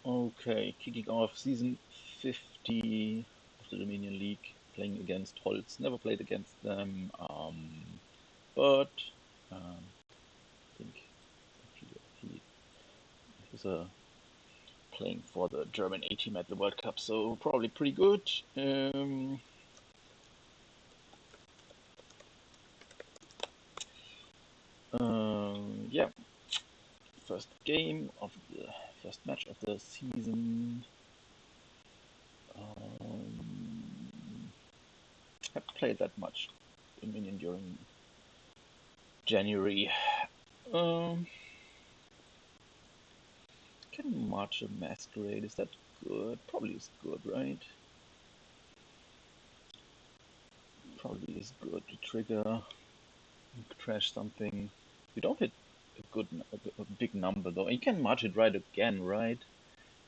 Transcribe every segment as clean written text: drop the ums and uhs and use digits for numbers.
Okay, kicking off season 50 of the Dominion League, playing against HolZ. Never played against them, but I think he was playing for the German A team at the World Cup, so probably pretty good. Yeah, first game of the first match of the season. Haven't played that much Dominion during January. Um, can March a Masquerade? Is that good? Probably is good, right? Probably is good to trigger, crash something. You don't hit a big number though. And you can march it right again, right?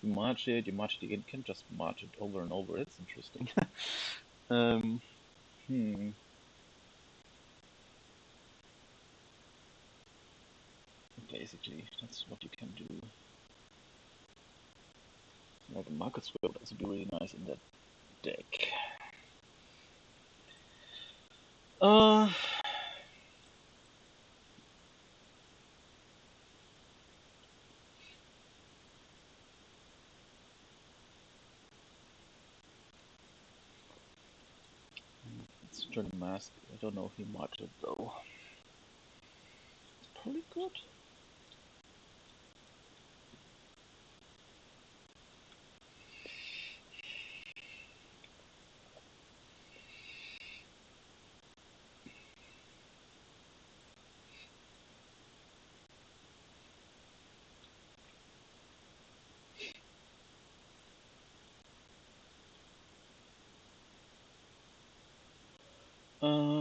You march it again. You can just march it over and over. It's interesting. um, hmm. Basically, that's what you can do. Like a market square would also be really nice in that deck. Uh, let's try to mask. I don't know if he marched it though. It's probably good.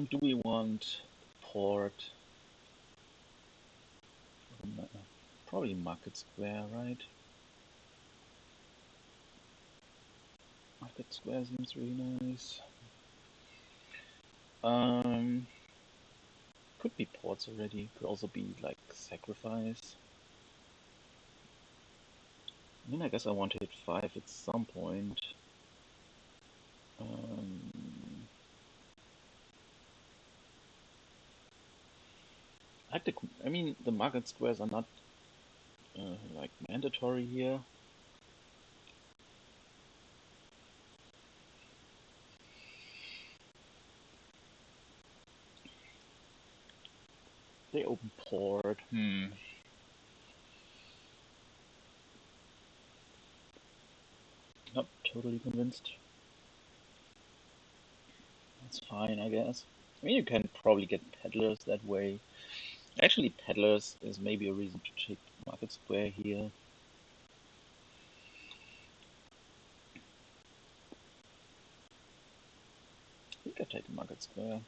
Do we want port? Probably market square, right? Market square seems really nice. Um, could be ports already. Could also be like sacrifice. I mean, I guess I want to hit 5 at some point. I mean, the market squares are not like mandatory here. They open port. Not totally convinced. That's fine, I guess. I mean, you can probably get peddlers that way. Actually, peddlers is maybe a reason to take market square here. I think I take market square.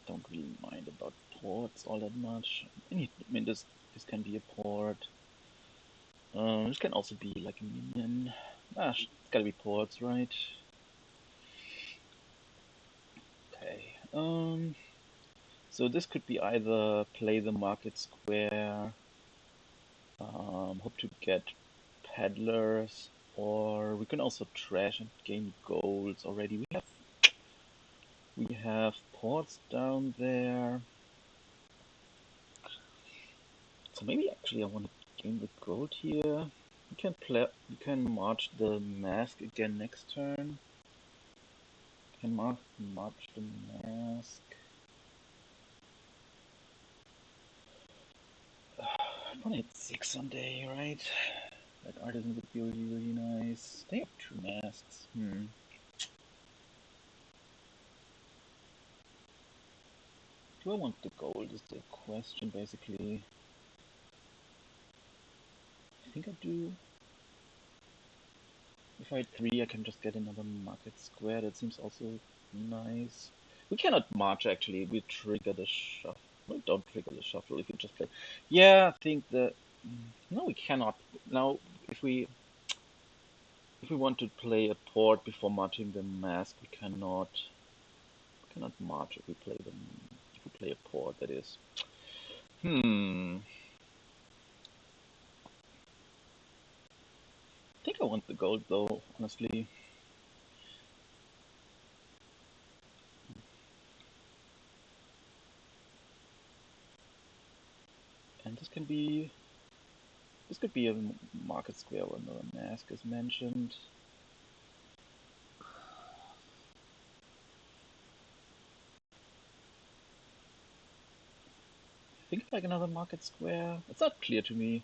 Don't really mind about ports all that much. I mean, this can be a port. This can also be like a minion. It's gotta be ports, right? Okay. So this could be either play the market square, hope to get peddlers, or we can also trash and gain golds already. We have ports down there. So maybe actually I want to gain the gold here. We can march the mask again next turn. Can march the mask. I want to hit 6 someday, right? That artisan would be really, really nice. They have 2 masks. Do I want the gold is the question, basically. I think I do. If I had 3, I can just get another market square. That seems also nice. We cannot march, actually. We trigger the shuffle. We don't trigger the shuffle if we just play. Yeah, I think the... No, we cannot. Now, if we want to play a port before marching the mask, we cannot march if we play them. play a port, that is. I think I want the gold though, honestly. And this could be a market square when the mask is mentioned. I think like another market square. It's not clear to me.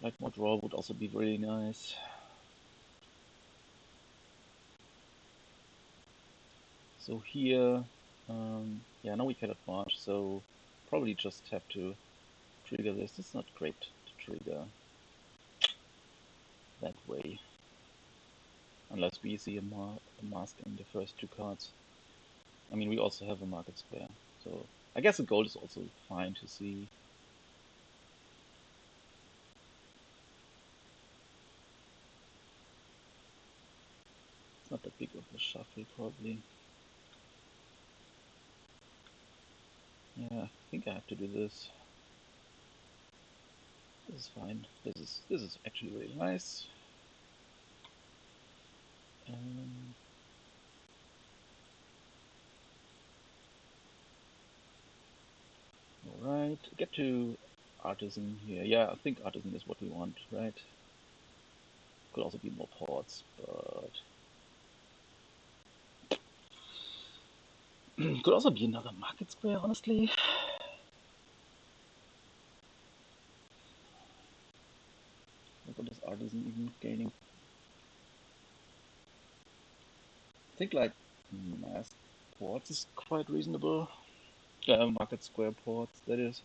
Like more draw would also be really nice. So here, yeah, now we cannot march, so probably just have to trigger this. It's not great to trigger that way, unless we see a mask in the first two cards. I mean, we also have a market square, so I guess the gold is also fine to see. It's not that big of a shuffle, probably. Yeah, I think I have to do this. This is fine. This is actually really nice. Alright, get to artisan here. Yeah, I think artisan is what we want, right? Could also be more ports, but could also be another market square, honestly. What is artisan even gaining? I think like mass ports is quite reasonable. Yeah, market square ports, that is.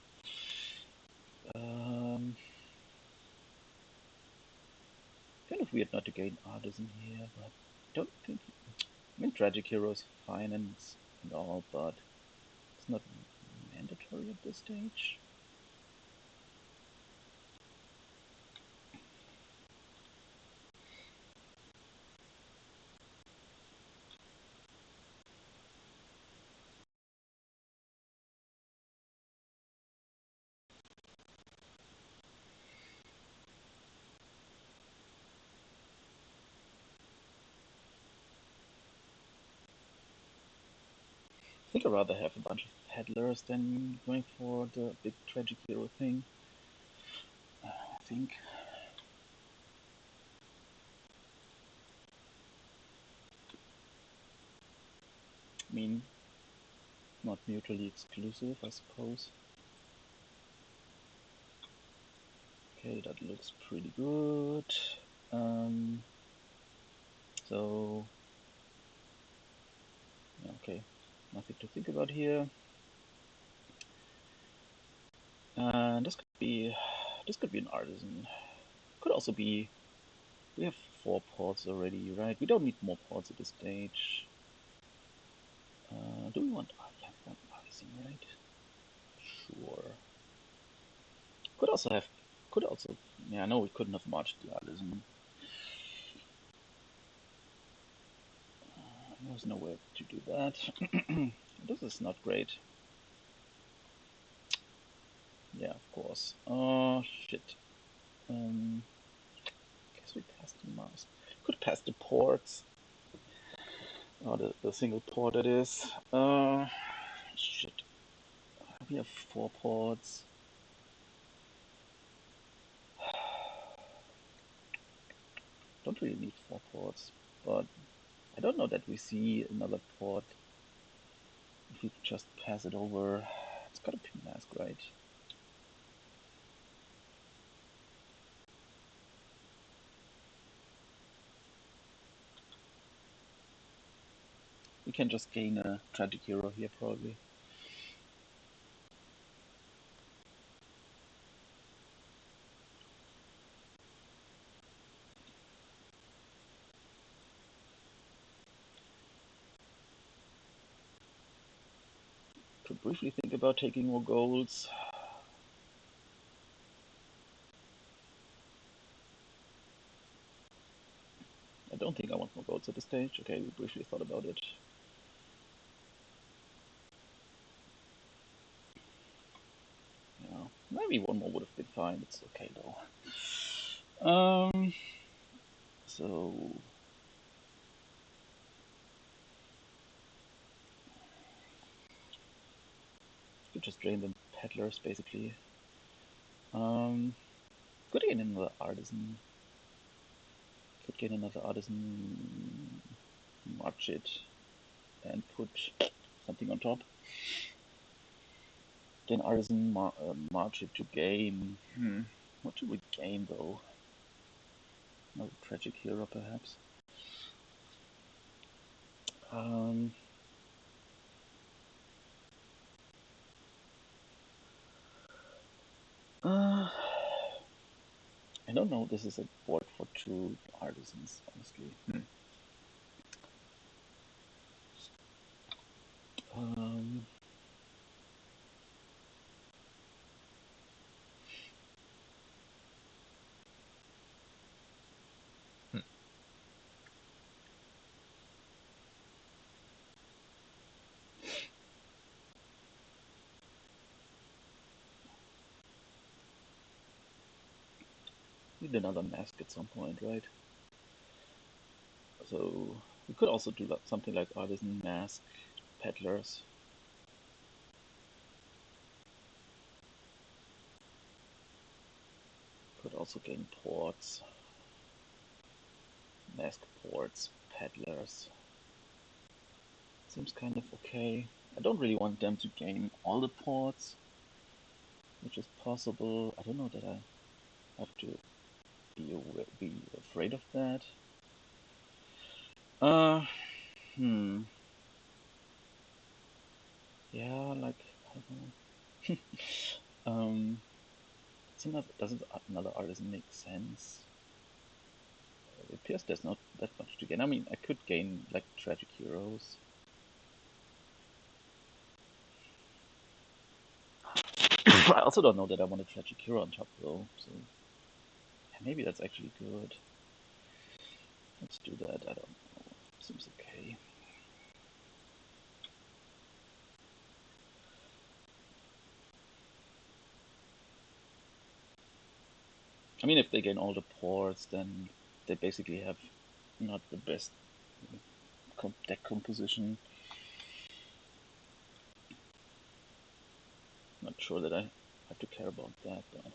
Kind of weird not to gain artisan here, but I don't think. I mean, tragic hero is fine and all, but it's not mandatory at this stage. I think I'd rather have a bunch of peddlers than going for the big tragic hero thing. I think. I mean, not mutually exclusive, I suppose. Okay, that looks pretty good. So, yeah, okay, nothing to think about here. And this could be an artisan. Could also be. We have 4 ports already, right? We don't need more ports at this stage. Do we want? Yeah, we want artisan, right? Sure. Could also have. Could also. Yeah, no, we couldn't have marched the artisan. There's no way to do that. This is not great. Yeah, of course. Oh, shit. Guess we passed the mask. Could pass the ports. Oh, the single port it is. Shit. We have 4 ports. Don't really need 4 ports, but I don't know that we see another port if we just pass it over. It's got a pin mask, right? We can just gain a tragic hero here, probably. Could briefly think about taking more golds. I don't think I want more golds at this stage. Okay, we briefly thought about it. Maybe one more would have been fine. It's okay though. So you just drain the peddlers basically. Could gain another artisan. Could gain another artisan. March it and put something on top. Then artisan march it to gain. What should we gain though? Another tragic hero perhaps. I don't know. This is a board for two artisans, honestly. Um, Need another mask at some point, right? So we could also do something like artisan mask peddlers. Could also gain ports, mask ports, peddlers. Seems kind of okay. I don't really want them to gain all the ports, which is possible. I don't know that I have to be afraid of that. Uh, hmm. Yeah, like I don't know. It's another, doesn't another artisan make sense? It appears there's not that much to gain. I mean, I could gain like tragic heroes. I also don't know that I want a tragic hero on top though, so yeah, maybe that's actually good. Let's do that. I don't know. Seems okay. I mean, if they gain all the ports, then they basically have not the best deck composition. Not sure that I have to care about that, but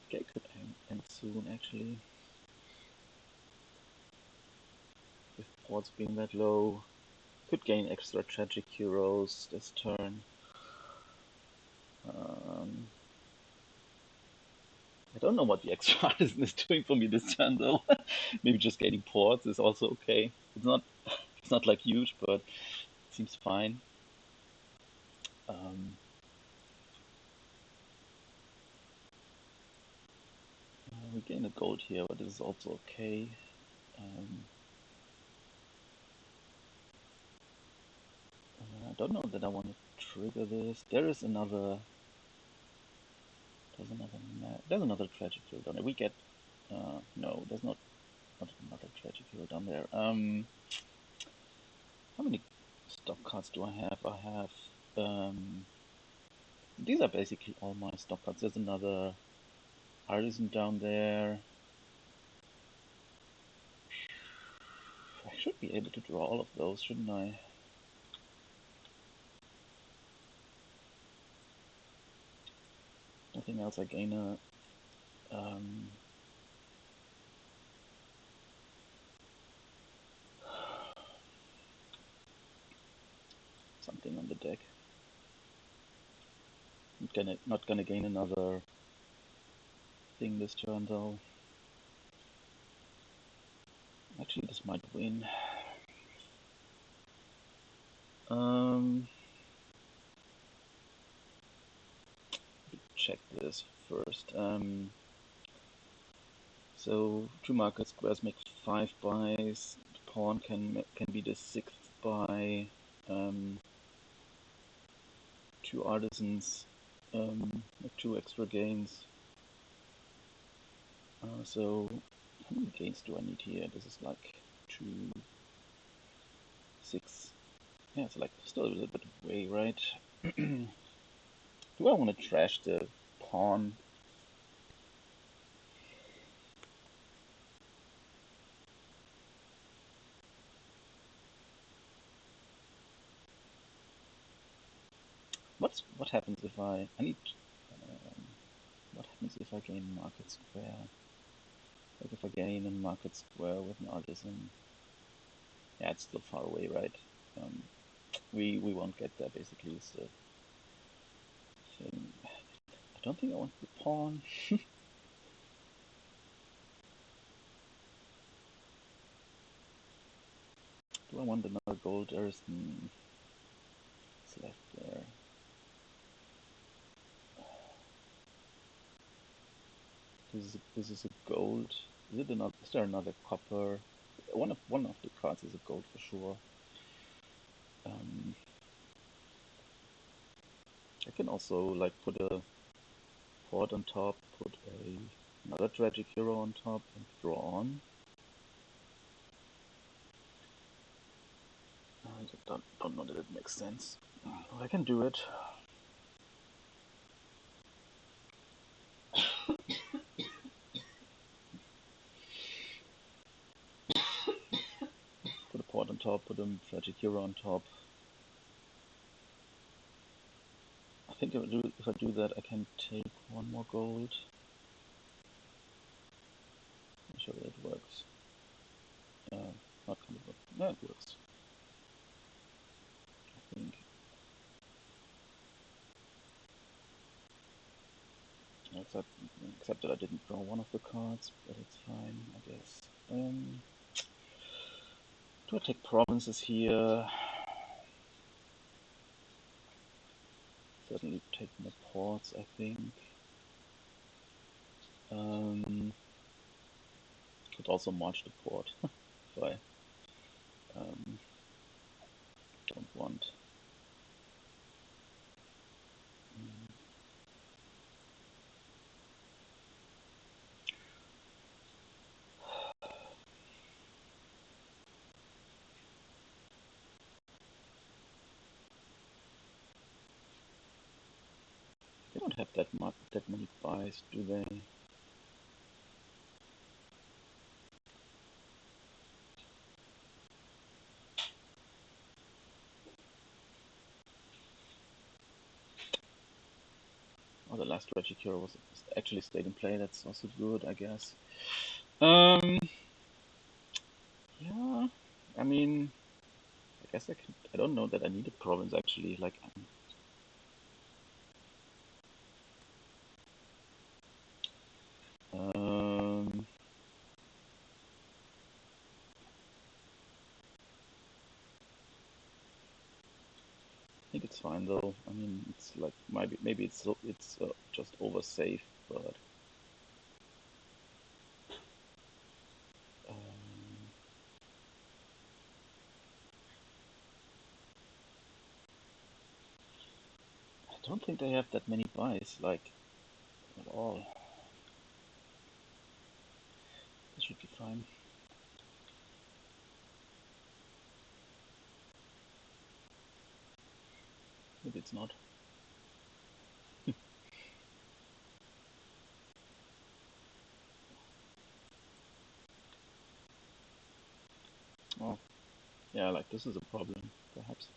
okay, could end soon actually. With ports being that low, could gain extra tragic heroes this turn. Um, I don't know what the extra artisan is doing for me this turn though. Maybe just gaining ports is also okay. It's not like huge, but it seems fine. Um, we gain a gold here, but this is also okay. I don't know that I want to trigger this. There's another tragic hero down there. We get no, there's not another tragic hero down there. How many stock cards do I have? I have these are basically all my stock cards. There's another artisan down there. I should be able to draw all of those, shouldn't I? Nothing else. I gain a something on the deck. Not gonna gain another thing this turn though. Actually, this might win. Um, check this first. So 2 market squares make 5 buys. The pawn can be the 6th buy. 2 artisans make 2 extra gains. So how many gains do I need here? This is like 2, 6. Yeah, it's like still a little bit away, right? Do I want to trash the pawn? What happens if I need? Um, what happens if I gain market square? Like if I gain a market square with an artisan? Yeah, it's still far away, right? Um, we won't get there. Basically, is the thing. I don't think I want the pawn. Do I want another gold artisan? It's left there. This is a gold. Is it another? Is there another copper? One of the cards is a gold for sure. Um, I can also like put a port on top, put another tragic hero on top, and draw on. I don't know that it makes sense. I can do it. Put a port on top, put a tragic hero on top. I think if I do that, I can take 1 more gold. Not sure that it works. Not gonna work. No, it works. I think. Except that I didn't draw one of the cards, but it's fine, I guess. Do I take provinces here? Certainly take more ports, I think. Could also march the port if I don't want. They don't have that many buys, do they? Oh, the last Tragic Hero was actually stayed in play. That's also good, I guess. Yeah. I mean, I guess I can. I don't know that I need a province actually. Like, um, I think it's fine though. I mean, it's like maybe it's just over safe, but um, I don't think they have that many buys, like at all. This should be fine. Maybe it's not. Oh, yeah, like this is a problem, perhaps.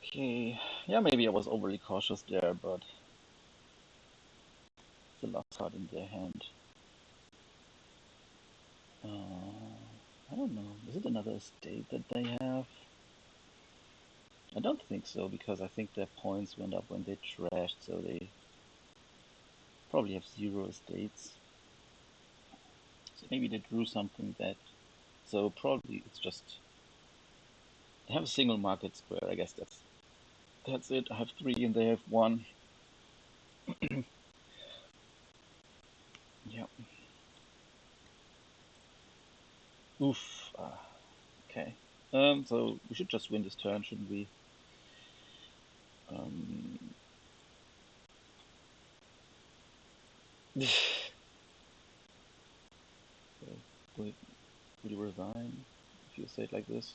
Okay, yeah, maybe I was overly cautious there, but the last card in their hand. I don't know. Is it another estate that they have? I don't think so, because I think their points went up when they trashed, so they probably have 0 estates. So maybe they drew something that... So probably it's just... They have a single market square, I guess that's it. I have 3 and they have 1. Yeah. Oof. Okay. So we should just win this turn, shouldn't we? Okay. Would you resign if you say it like this?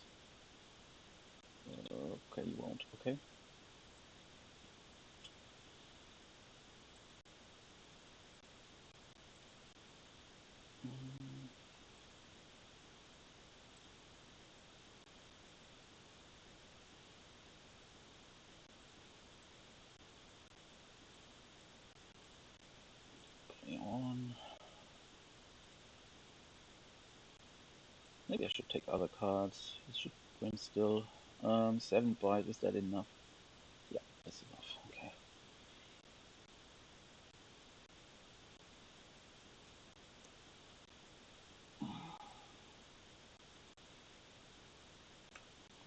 Okay, you won't. Okay. Okay, on. Maybe I should take other cards. This should win still. 7 bite, is that enough? Yeah, that's enough. Okay.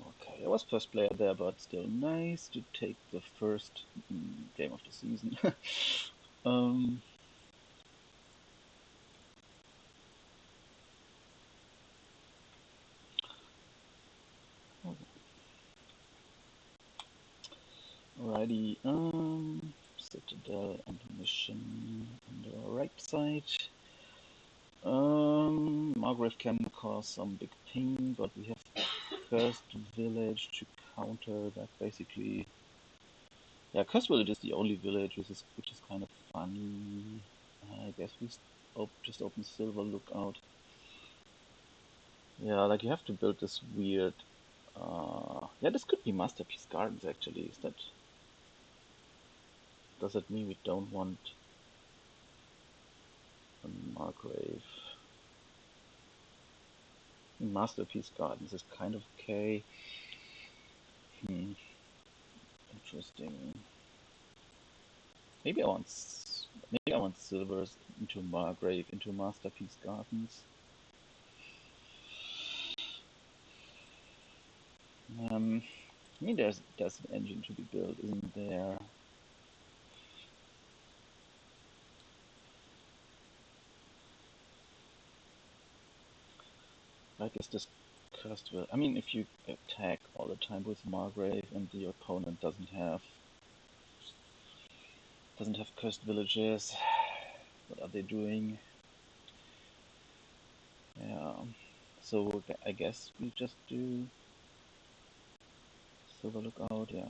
Okay, I was first player there, but still nice to take the first game of the season. um, Alrighty, Citadel and Mission on the right side. Margrave can cause some big pain, but we have Cursed Village to counter that basically. Yeah, Cursed Village is the only village, which is kind of funny. I guess we just open Silver Lookout. Yeah, like you have to build this weird. Yeah, this could be Masterpiece Gardens actually. Does that mean we don't want a Margrave? Masterpiece Gardens is kind of okay. Interesting. Maybe I want silvers into Margrave, into Masterpiece Gardens. I mean, there's an engine to be built, isn't there? Like, is this cursed will? I mean, if you attack all the time with Margrave and the opponent doesn't have cursed villages, what are they doing? Yeah. So I guess we just do Silver Lookout. Yeah.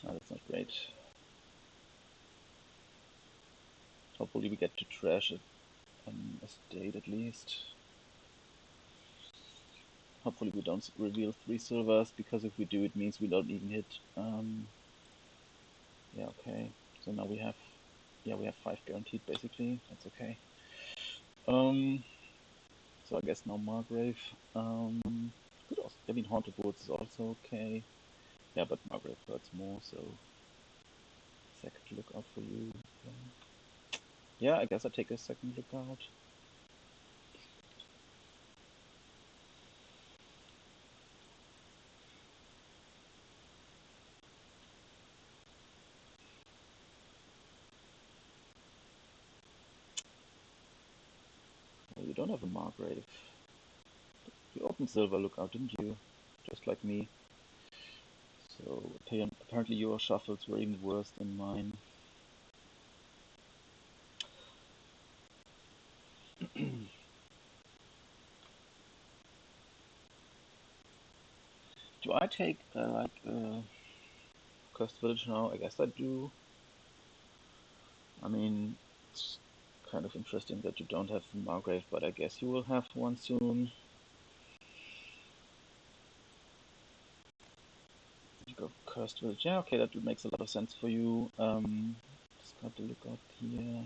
Oh, that's not great. Hopefully we get to trash an estate at least. Hopefully we don't reveal 3 silvers, because if we do, it means we don't even hit. Yeah, okay. So now we have 5 guaranteed basically. That's okay. So I guess now Margrave. Could also, I mean, Haunted Woods is also okay. Yeah, but Margrave hurts more, so second lookout for you. Okay. Yeah, I guess I take a second lookout. Well, you don't have a Margrave. You opened Silver Lookout, didn't you? Just like me. So apparently your shuffles were even worse than mine. Do I take Cursed Village now? I guess I do. I mean, it's kind of interesting that you don't have Margrave, but I guess you will have one soon. a cursed village. Yeah, okay, that makes a lot of sense for you. Discard the lookout here.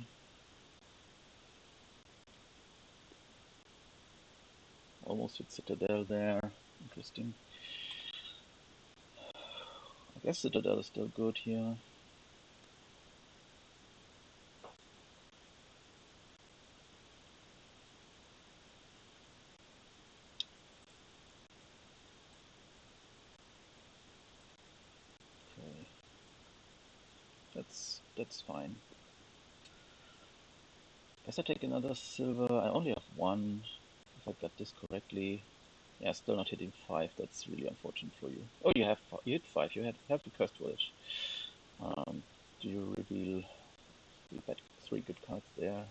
Almost hit Citadel there. Interesting. I guess Citadel is still good here. Okay. That's fine. Guess I take another silver. I only have one, if I got this correctly. Yeah, still not hitting 5. That's really unfortunate for you. Oh, you hit 5. You have the cursed village. Do you reveal three good cards there?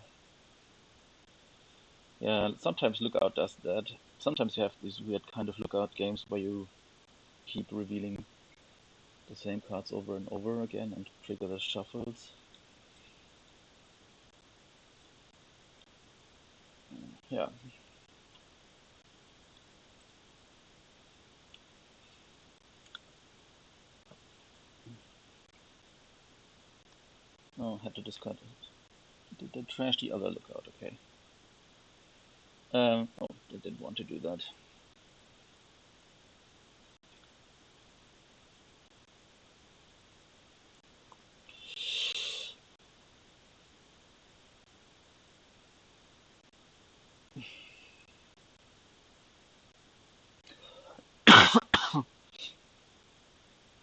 Yeah, sometimes Lookout does that. Sometimes you have these weird kind of Lookout games where you keep revealing the same cards over and over again and trigger the shuffles. Yeah. Oh, had to discard it. Did they trash the other Lookout? Okay. Oh, they didn't want to do that.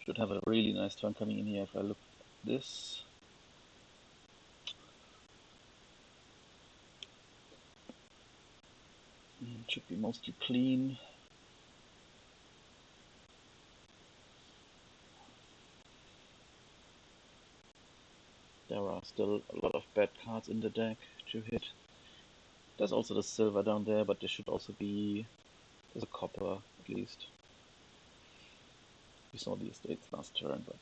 Should have a really nice turn coming in here if I look at this. It should be mostly clean. There are still a lot of bad cards in the deck to hit. There's also the silver down there, but there should also be... There's a copper, at least. We saw the estates last turn, but...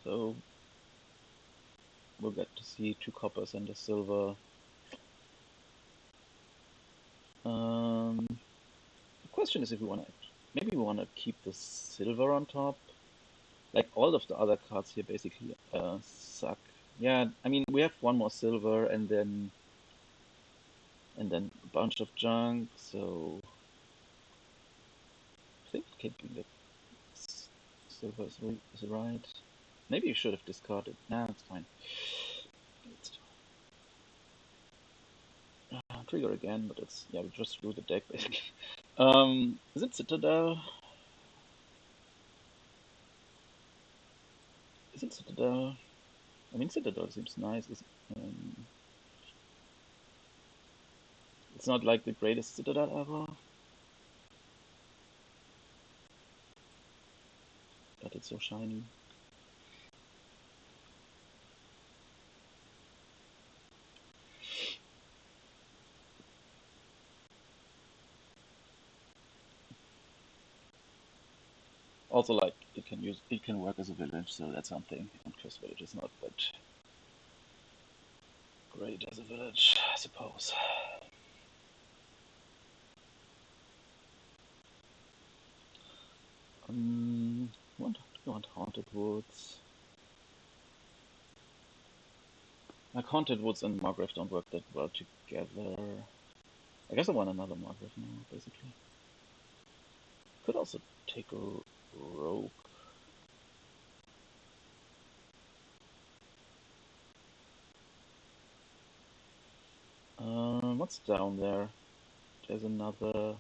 So... We'll get to see 2 coppers and a silver. The question is if we want to... Maybe we want to keep the silver on top. Like, all of the other cards here basically suck. Yeah, I mean, we have 1 more silver and then a bunch of junk, so I think keeping the silver is right. Maybe you should have discarded. Nah, it's fine. Trigger again, but it's... Yeah, we just threw the deck, basically. Is it Citadel? Is it Citadel? I mean, Citadel seems nice. It's not like the greatest Citadel ever, but it's so shiny. Also, like, it can work as a village, so that's something. And Curse Village is not that great as a village, I suppose. We want Haunted Woods. Like, Haunted Woods and Margrave don't work that well together. I guess I want another Margrave now, basically. Could also take a rogue. What's down there? There's another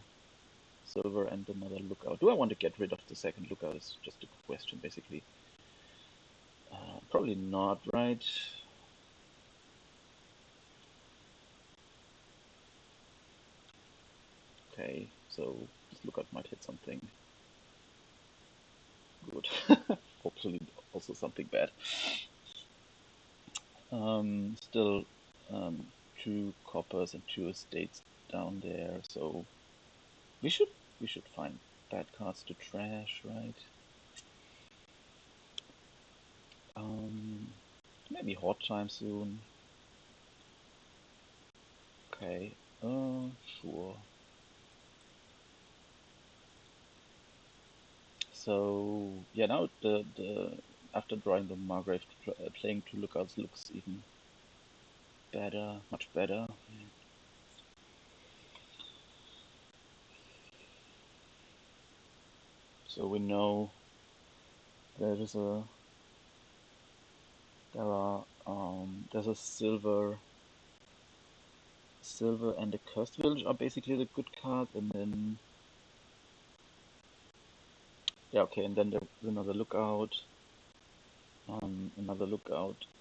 silver and another lookout. Do I want to get rid of the second lookout? Is just a question, basically. Probably not, right? Okay, so this lookout might hit something good. Hopefully also something bad. Still 2 coppers and 2 estates down there, so we should find bad cards to trash, right? Maybe hot time soon. Okay, sure. So yeah, now the after drawing the Margrave, playing two lookouts looks even better, much better. So we know there is a there's a silver and a cursed village are basically the good cards, and then yeah, okay, and then there's another lookout,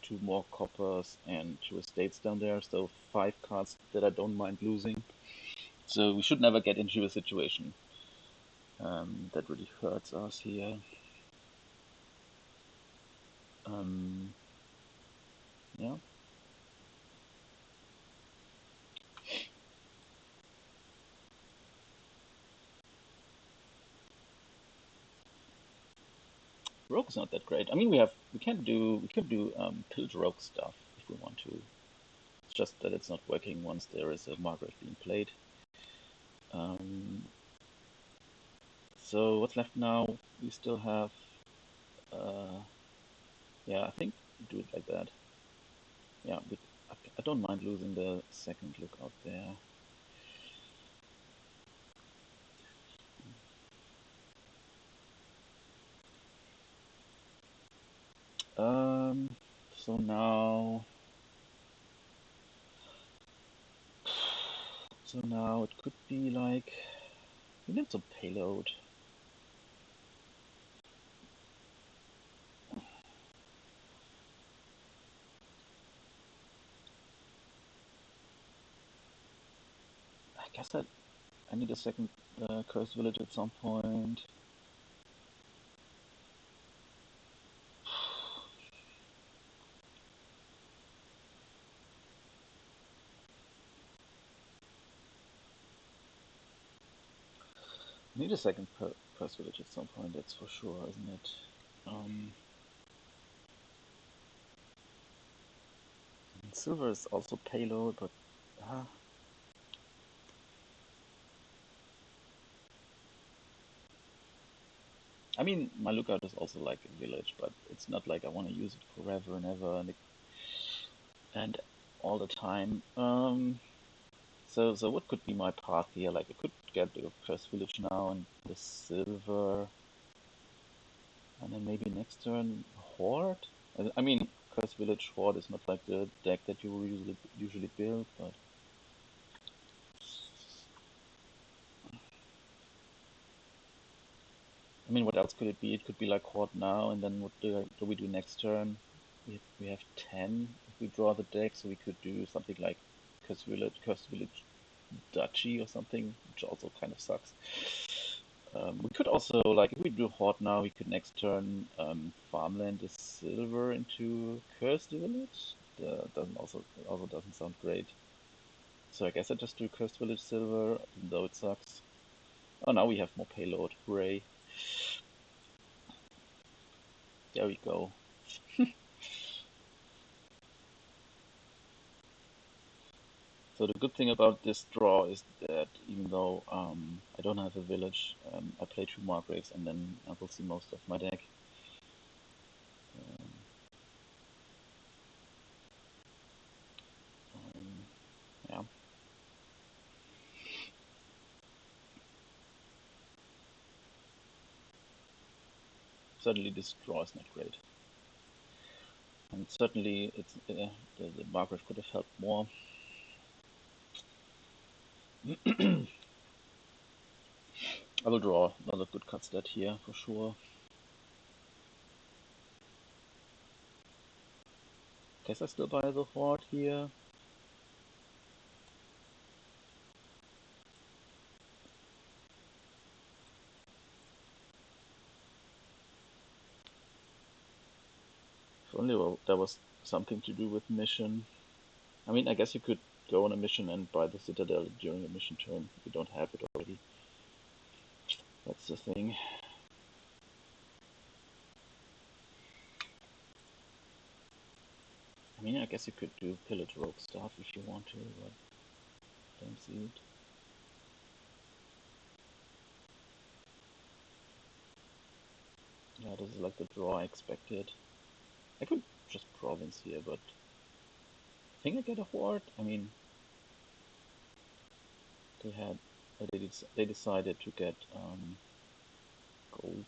two more coppers and two estates down there, so 5 cards that I don't mind losing. So we should never get into a situation that really hurts us here. Yeah. Rogue's not that great. I mean, we could do pilled rogue stuff if we want to. It's just that it's not working once there is a Margrave being played. Um, so what's left now? We still have, yeah, I think we do it like that. Yeah, I don't mind losing the second lookout there. Um, so now, it could be like we need some payload. I guess I need a second cursed village at some point. I need a second cursed village at some point. That's for sure, isn't it? Silver is also payload, but I mean, my lookout is also like a village, but it's not like I want to use it forever and ever and all the time. So what could be my path here? Like I could get the cursed village now and the silver, and then maybe next turn horde. I mean, cursed village horde is not like the deck that you usually build, but I mean, what else could it be? It could be like horde now, and then what do we do next turn? We have 10 if we draw the deck, so we could do something like cursed village duchy or something, which also kind of sucks. We could also, like, if we do horde now, we could next turn farmland is silver into cursed village. That doesn't sound great. So I guess I just do cursed village silver, even though it sucks. Oh, now we have more payload. Hooray! There we go. So the good thing about this draw is that even though I don't have a village, I play 2 Margraves and then I will see most of my deck. Um, yeah, certainly this draw is not great, and certainly the Margrave could have helped more. I will draw another good cut stat here for sure. Guess I still buy the Horde here. If only there was something to do with mission. I mean, I guess you could go on a mission and buy the Citadel during a mission turn if you don't have it already. That's the thing. I mean, I guess you could do pillage rogue stuff if you want to, but don't see it. Yeah, this is like the draw I expected. I could just province here, but I think I get a horde. I mean, they had they decided to get gold.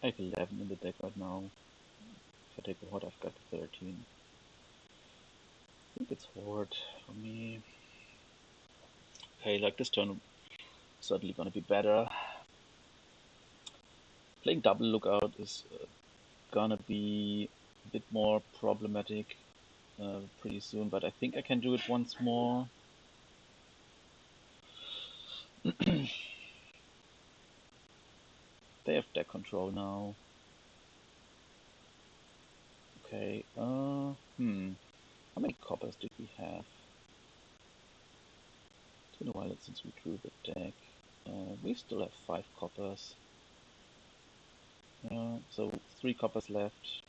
I have 11 in the deck right now. If I take a horde, I've got 13. I think it's horde for me. Okay, like this turn certainly gonna be better. Playing double lookout is gonna be a bit more problematic pretty soon, but I think I can do it once more. They have deck control now. Okay, How many coppers did we have? It's been a while since we drew the deck. We still have 5 coppers. So 3 coppers left.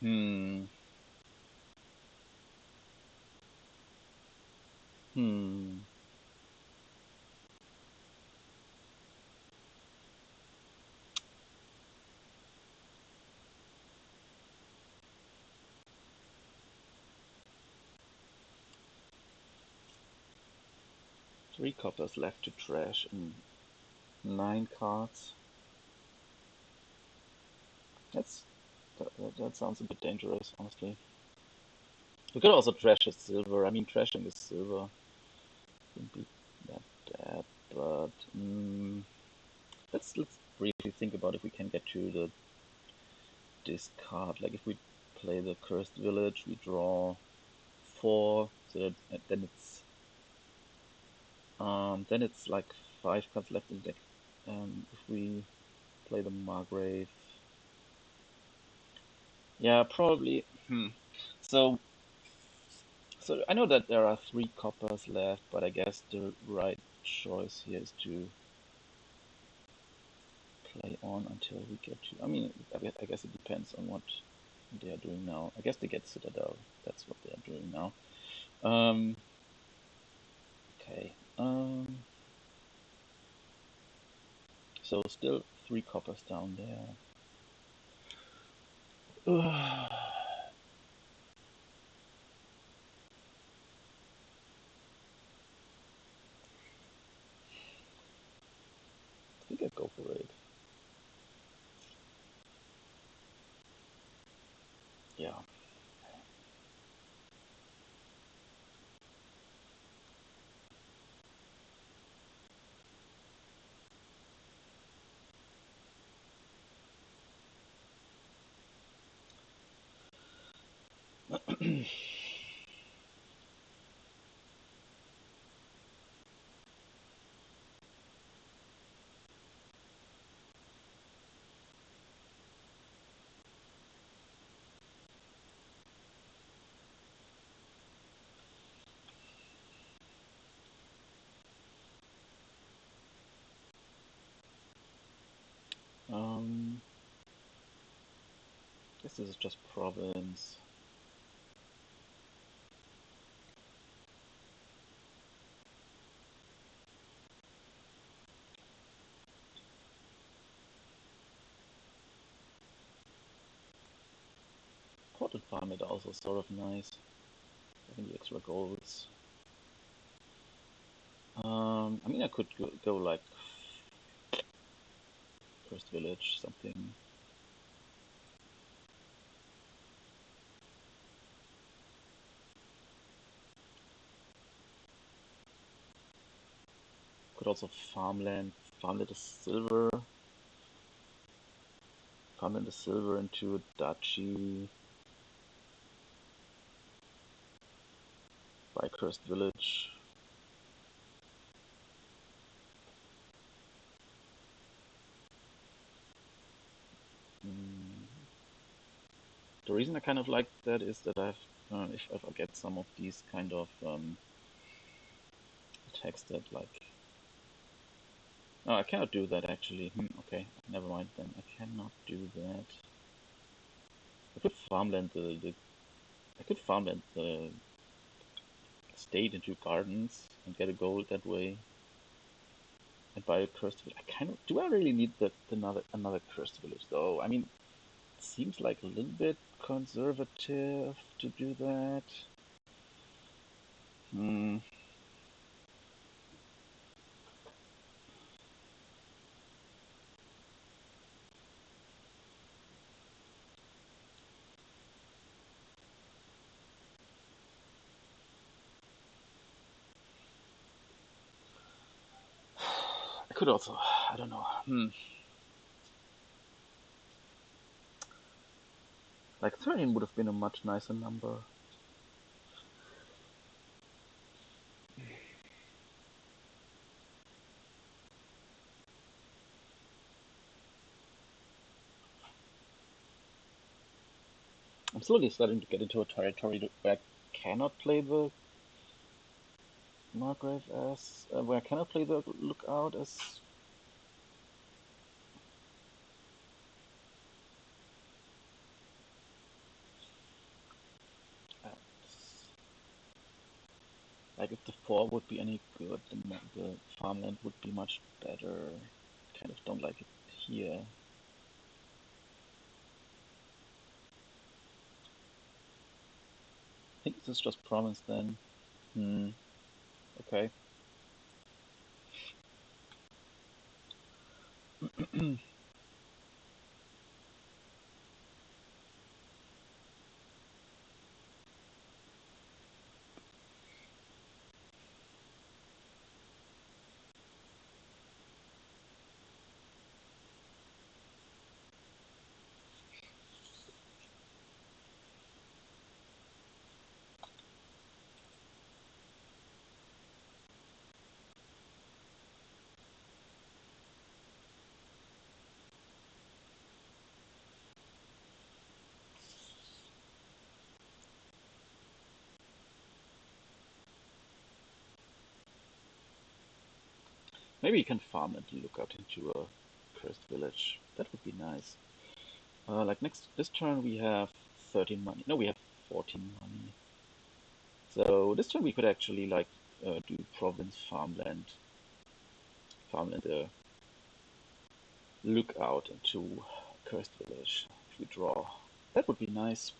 Hmm. Hmm. 3 coppers left to trash and 9 cards. That sounds a bit dangerous, honestly. We could also trash a silver. I mean, trashing a silver wouldn't be that bad, but let's briefly think about if we can get to the discard. Like if we play the cursed village, we draw 4, so that, then it's like 5 cards left in the deck. If we play the Margrave, yeah, probably. So so I know that there are 3 coppers left, but I guess the right choice here is to play on until we get to. I mean, I guess it depends on what they are doing now. I guess they get Citadel. That's what they are doing now. Um, okay. So still 3 coppers down there. I think I go for it. Yeah. um, guess this is just province. Ported farm it also sort of nice. Having the extra golds. I mean, I could go like first village, something. Could also farmland a silver, farmland a silver into a duchy, buy cursed village. Mm. The reason I kind of like that is that if I get some of these kind of attacks that like, no, I cannot do that actually. Okay, never mind then. I cannot do that. I could farmland the I could farmland the estate into gardens and get a gold that way and buy a cursed village. I kind of do. I really need another cursed village though? I mean, it seems like a little bit conservative to do that. Hmm. I could also. I don't know. Like 13 would have been a much nicer number. I'm slowly starting to get into a territory where I cannot play the Margrave as where I cannot play the Lookout as like if the 4 would be any good, the farmland would be much better. Kind of don't like it here. I think this is just province then. Hmm. Okay. Maybe you can farm and look out into a cursed village. That would be nice. Like next this turn we have 13 money. No, we have 14 money. So this turn we could actually like do province farmland look out into cursed village if we draw. That would be nice.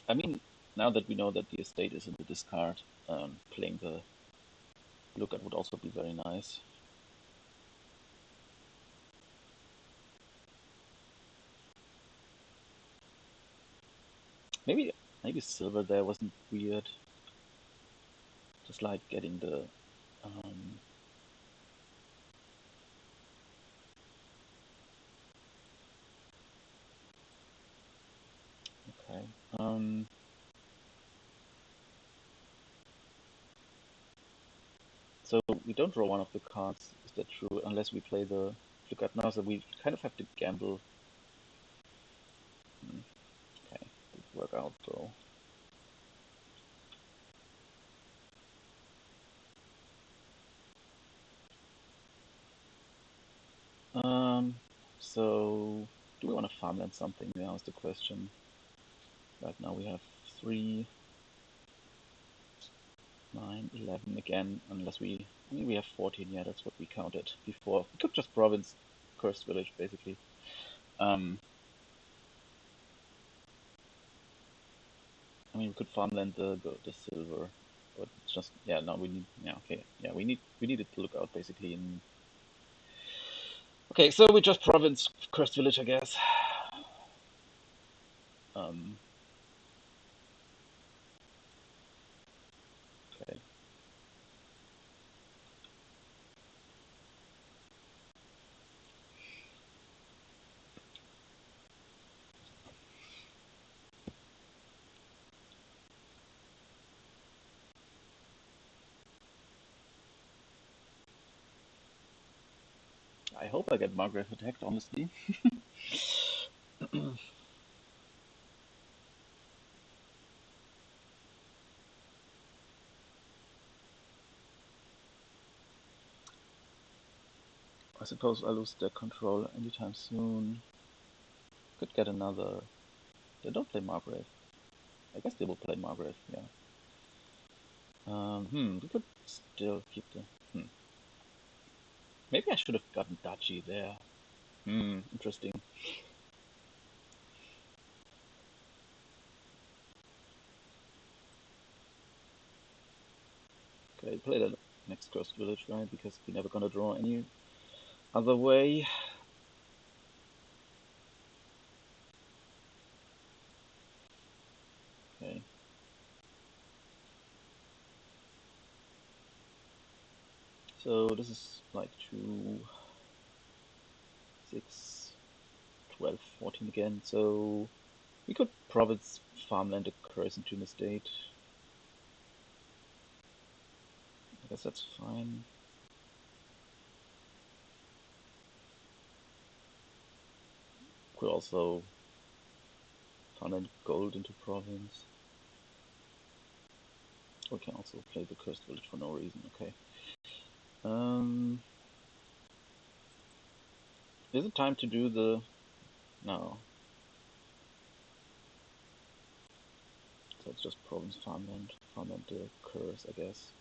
I mean, now that we know that the estate is in the discard, playing the lookout would also be very nice. Maybe maybe silver there wasn't weird. Just like getting the um, okay. So we don't draw one of the cards. Is that true? Unless we play the lookout now, so we kind of have to gamble. Hmm, okay, did work out though. Um, so do we want to farmland something? Now is the question. Right now we have 3, 9, 11 again, unless I mean, we have 14, yeah, that's what we counted before. We could just province Cursed Village, basically. Um, I mean, we could farmland the silver, but it's just, yeah, no, we need, yeah, okay, yeah, we needed to look out, basically, in... Okay, so we just province Cursed Village, I guess. Um, okay. I hope I get Margrave attacked, honestly. I suppose I'll lose deck control anytime soon. Could get another They don't play Margrave. I guess they will play Margrave, yeah. We could still keep the... Maybe I should have gotten Dachi there. Interesting. Okay, play the next Cursed Village, right? Because we're never gonna draw any other way. Okay. So this is like 2, 6, 12, 14 again. So we could province farmland a curse into an estate. I guess that's fine. Could also farmland gold into province. We can also play the cursed village for no reason. Okay. Is it time to do the... No. So it's just province farmland. Farmland the curse, I guess.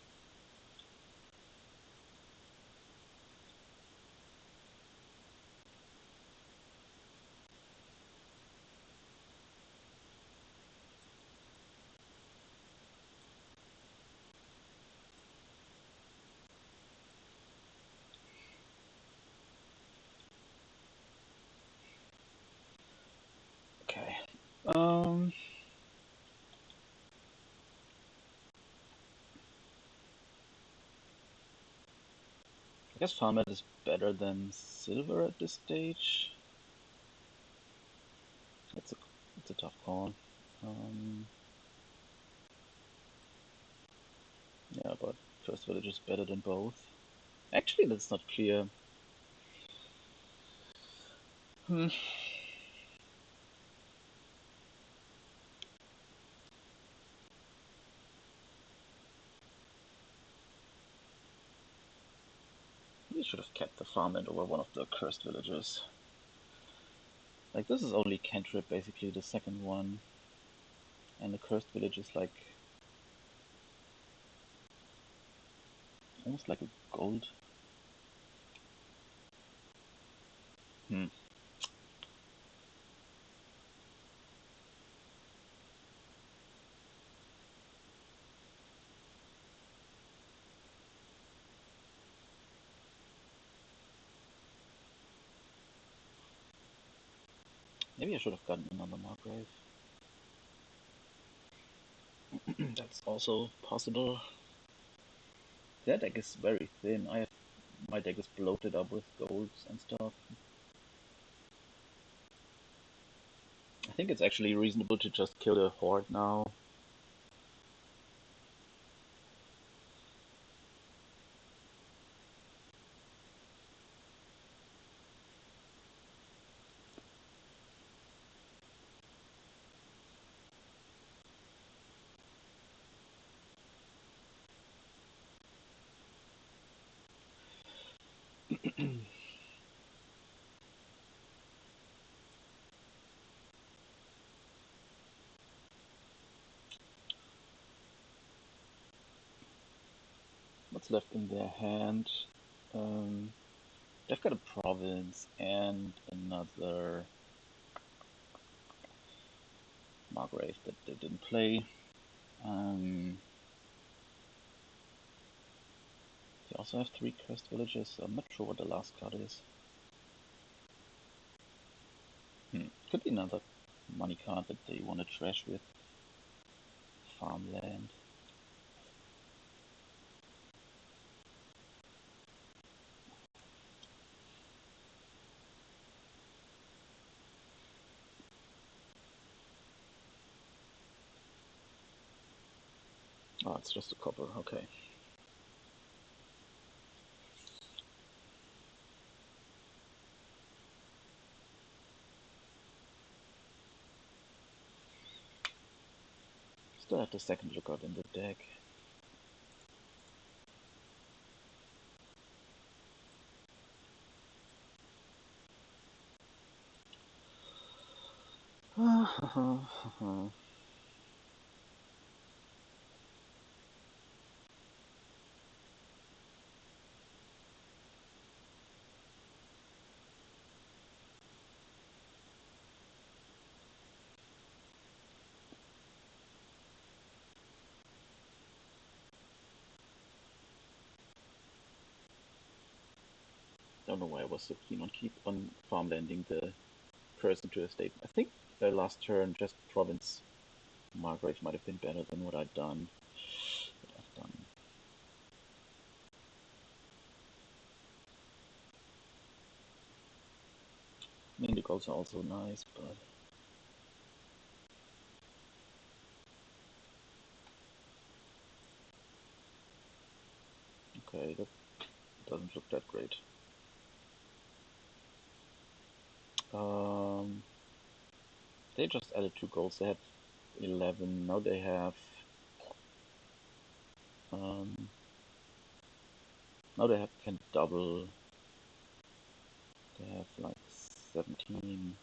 Okay. I guess farmland is better than silver at this stage. It's a tough call. Yeah, but first village is better than both. Actually, that's not clear. Hmm. We should have kept the farmland over one of the cursed villages. Like, this is only cantrip, basically, the second one. And the cursed village is like... almost like a gold. Hmm. Maybe I should have gotten another Margrave. That's also possible. Their deck is very thin. My deck is bloated up with golds and stuff. I think it's actually reasonable to just kill the horde now. What's left in their hand? Um, they've got a province and another Margrave that they didn't play. They also have 3 cursed villages, so I'm not sure what the last card is. Could be another money card that they want to trash with. Farmland. Oh, it's just a copper, okay. Still have the second lookout in the deck. Don't know why I was so keen on keep on farmlanding the person to a state. I think last turn just province Margrave might have been better than what I'd done. What I've done. I mean, the goals are also nice, but okay, that doesn't look that great. Um, they just added 2 goals. They had 11. Now they have. Um, now they can double. They have like 17.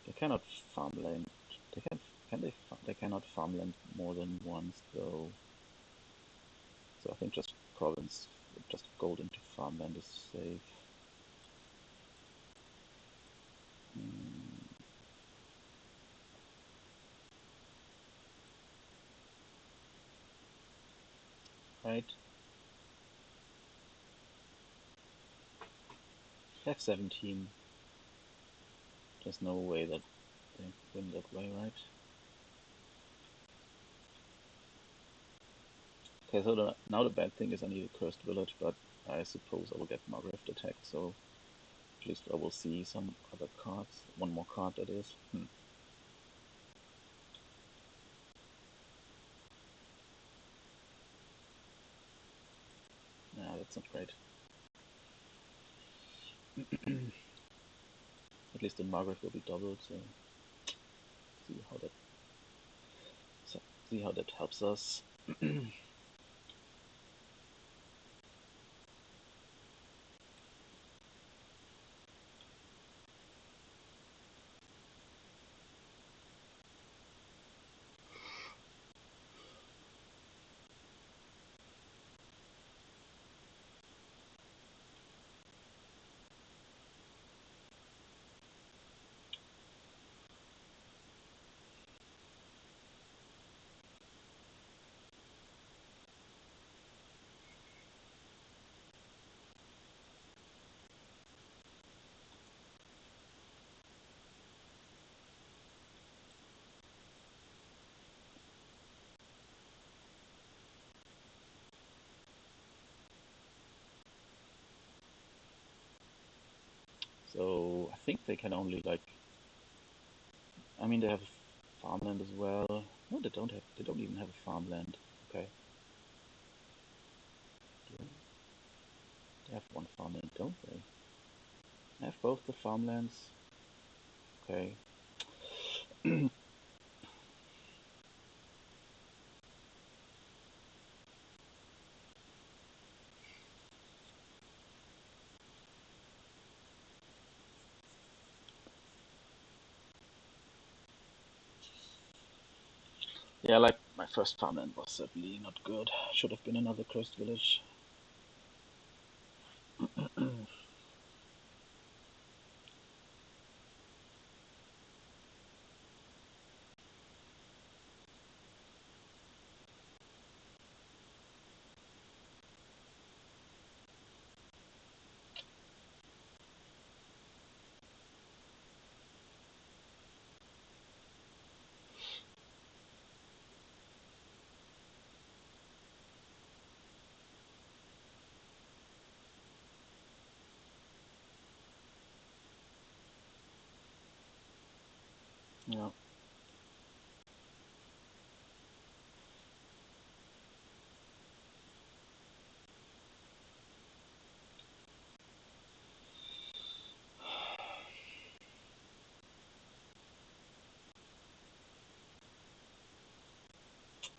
They cannot farmland. They can they? They cannot farmland more than once though. So I think just province, just gold into farmland is safe. Mm, right. They have 17. There's no way that they win that way, right? Okay, so now the bad thing is I need a cursed village, but I suppose I will get Margrave attacked, so at least I will see some other cards. One more card, that is. Nah, that's not great. At least the Margrave will be doubled, so see how that see how that helps us. So I think they can only like. I mean, they have farmland as well. No, they don't have. They don't even have a farmland. Okay. They have one farmland, don't they? They have both the farmlands. Okay. Yeah, like my first farmland was certainly not good. Should have been another cursed village. Yeah,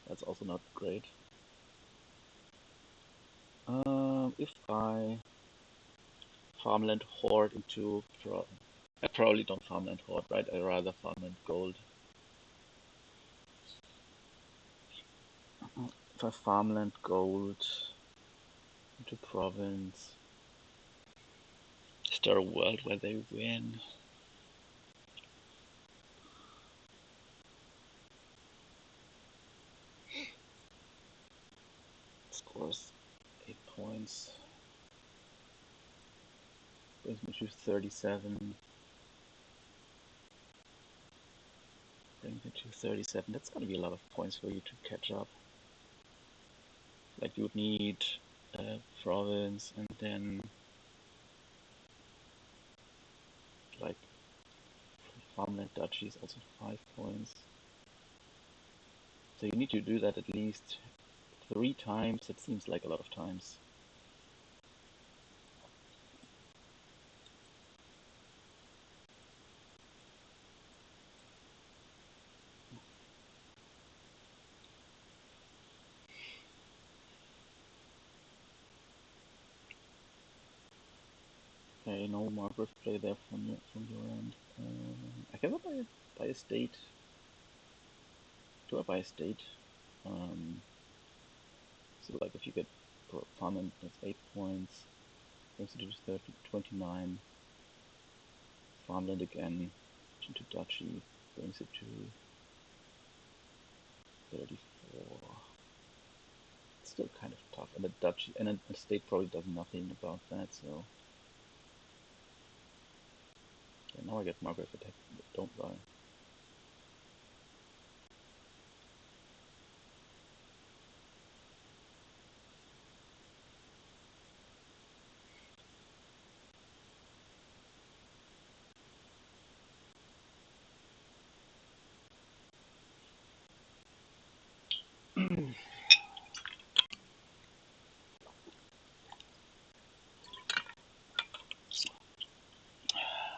that's also not great. If I farmland hoard into I probably don't farmland horde, right? I rather farmland gold. If I farmland gold into province, is there a world where they win? Scores 8 points. Brings me to 37. Brings me to 37. That's gonna be a lot of points for you to catch up. Like you would need a province and then like farmland duchy is also 5 points. So you need to do that at least 3 times. It seems like a lot of times. Okay, no Margrave play there from your end. I guess I buy a state. Do I buy a state? So like if you get farmland, that's 8 points. Brings it to 30, 29. Farmland again into duchy brings it to 34. It's still kind of tough, and a duchy and a state probably does nothing about that. So yeah, now I get Margrave attack, but don't buy.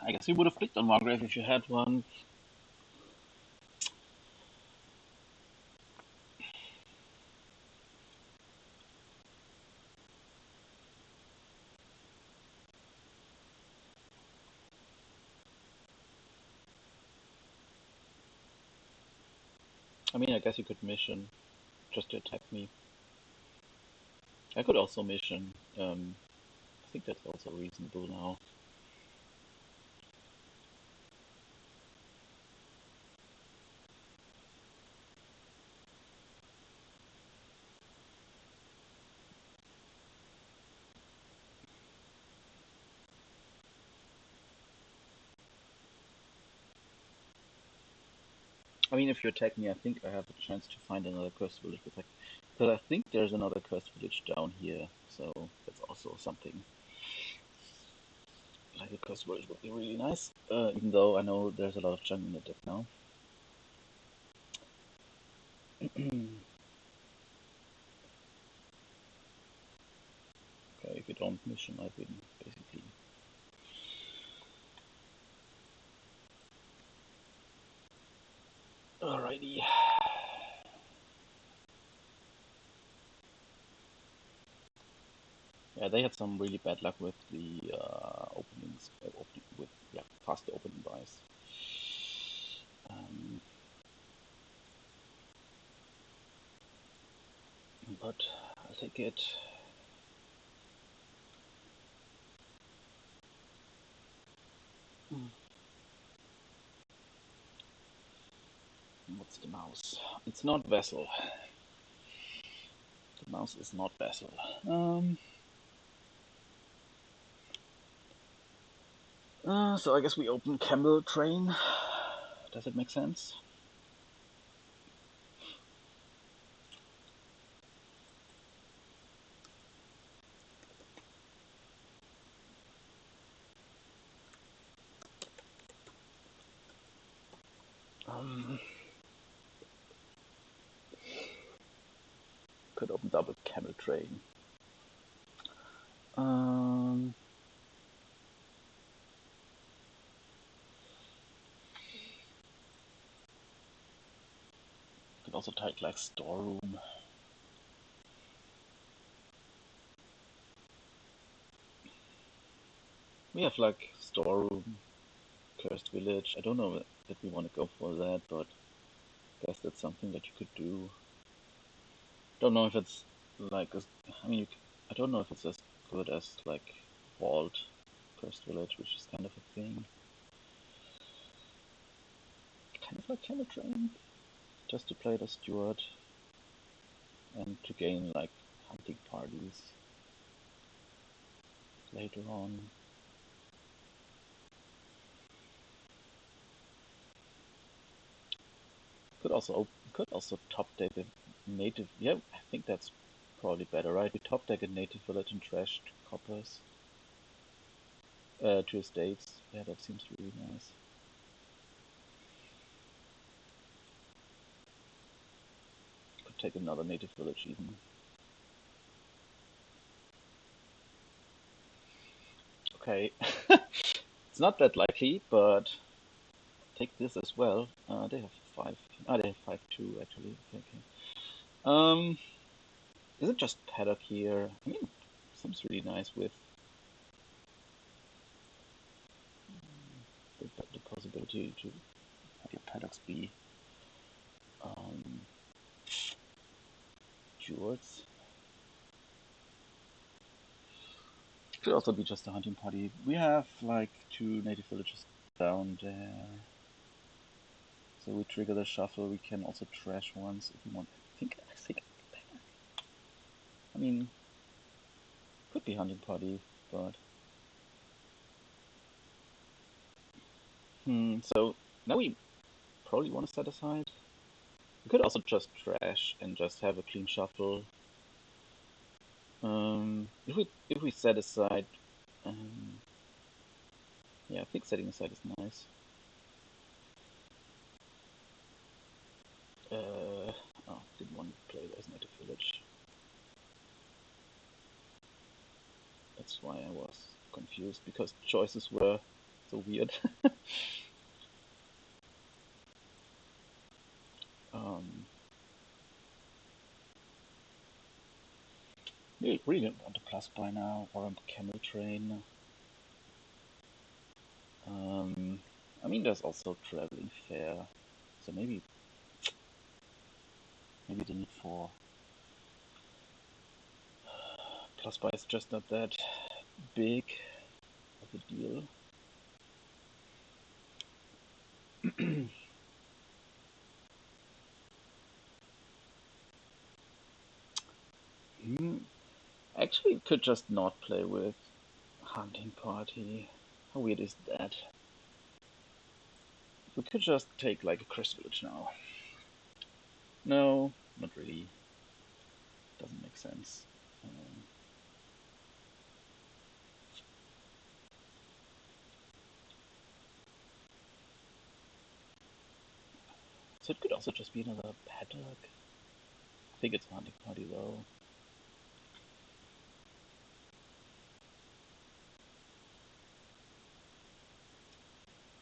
I guess you would have clicked on Margrave if you had one. I mean, I guess you could mission just to attack me. I could also mission. I think that's also reasonable now. I mean, if you attack me, I think I have a chance to find another cursed village with like, because I think there's another cursed village down here, so that's also something. Like a cursed village would be really nice, even though I know there's a lot of junk in the deck now. Okay, if you don't mission, I win, basically. Alrighty. Yeah, they had some really bad luck with the openings, with faster opening buys. But I'll take it. What's the mouse? It's not vessel. The mouse is not vessel. So I guess we open camel train. Does it make sense? Could open double camel train. Could also take like storeroom. We have like storeroom. Cursed Village. I don't know that we want to go for that, but I guess that's something that you could do. Don't know if it's like I mean, I don't know if it's as good as like Vault Cursed Village, which is kind of a thing. Kind of like Camel Train, just to play the Steward and to gain like hunting parties later on. Could also top deck a native. Yeah, I think that's probably better, right? We top deck a native village and trash 2 coppers, 2 estates. Yeah, that seems really nice. Could take another native village even. Okay, it's not that likely, but take this as well. They have 5. They have 5-2 actually. Okay, okay. Um, is it just paddock here? I mean, seems really nice with the possibility to have your paddocks be um, stewards. Could also be just a hunting party. We have like 2 native villages down there. So we trigger the shuffle. We can also trash once if we want. I think paddock. I mean, could be hunting party, but so now we probably want to set aside. We could also just trash and just have a clean shuffle. If we set aside, um, yeah, I think setting aside is nice. Didn't want to play as native village. That's why I was confused because choices were so weird. um, really didn't want a plus by now or a camel train. I mean, there's also traveling fair, so maybe the need for plus buy is just not that big of a deal. Actually, could just not play with hunting party. How weird is that? We could just take like a Crest Village now. No, not really. Doesn't make sense. So it could also just be another paddock. I think it's a hunting party though.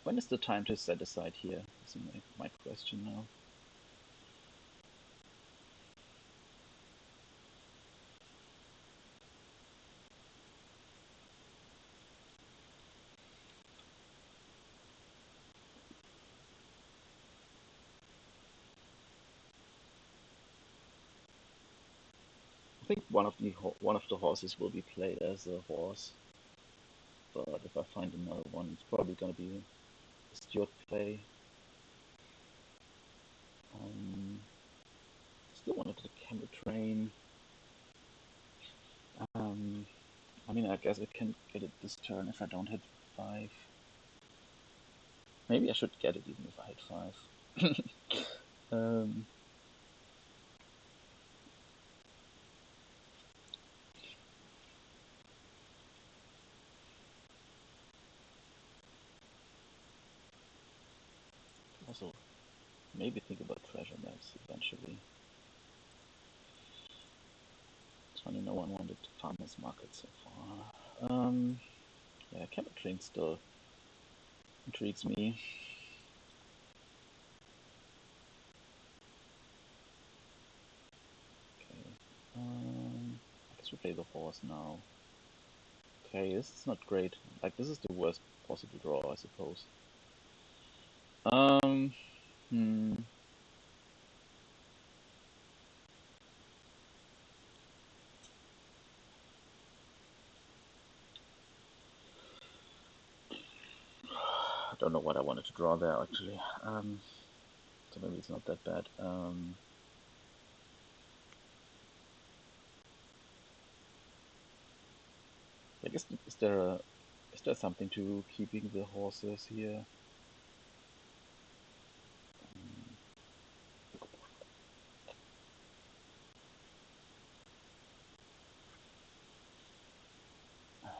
When is the time to set aside here? Is my question now. I think one of the horses will be played as a horse, but if I find another one, it's probably gonna be a Steward play. Um, Still wanted the camel train. Um, I mean, I guess I can get it this turn if I don't hit 5. Maybe I should get it even if I hit 5. um, Also, maybe think about treasure maps eventually. It's funny no one wanted farmers market so far. Yeah, camel train still intrigues me. Okay. I guess we play the horse now. Okay, this is not great. Like, this is the worst possible draw, I suppose. Um, hmm. I don't know what I wanted to draw there actually. So maybe it's not that bad. I guess is there something to keeping the horses here? Um,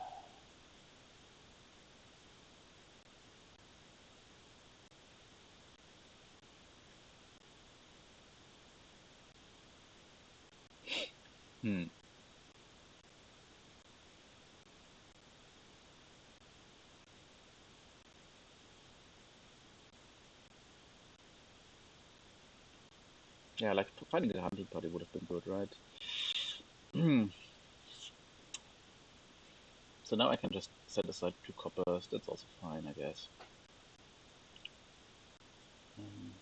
hmm. Yeah, like finding the hunting party would have been good, right? So now I can just set aside 2 coppers. That's also fine, I guess. Um,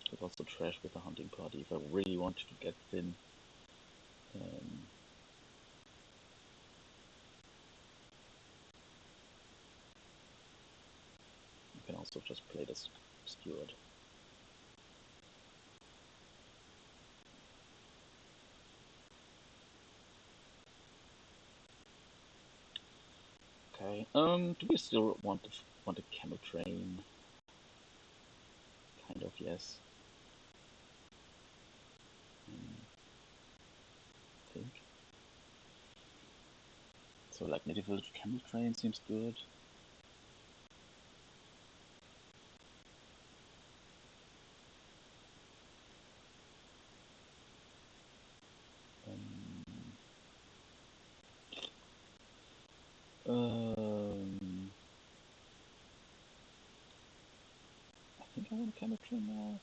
could also trash with the hunting party if I really want to get thin. Um, I can also just play this Steward. Okay. Do we still want a camel train? Kind of, yes. I think so. Like medieval camel train seems good. Um, um, I think I want a camel train now.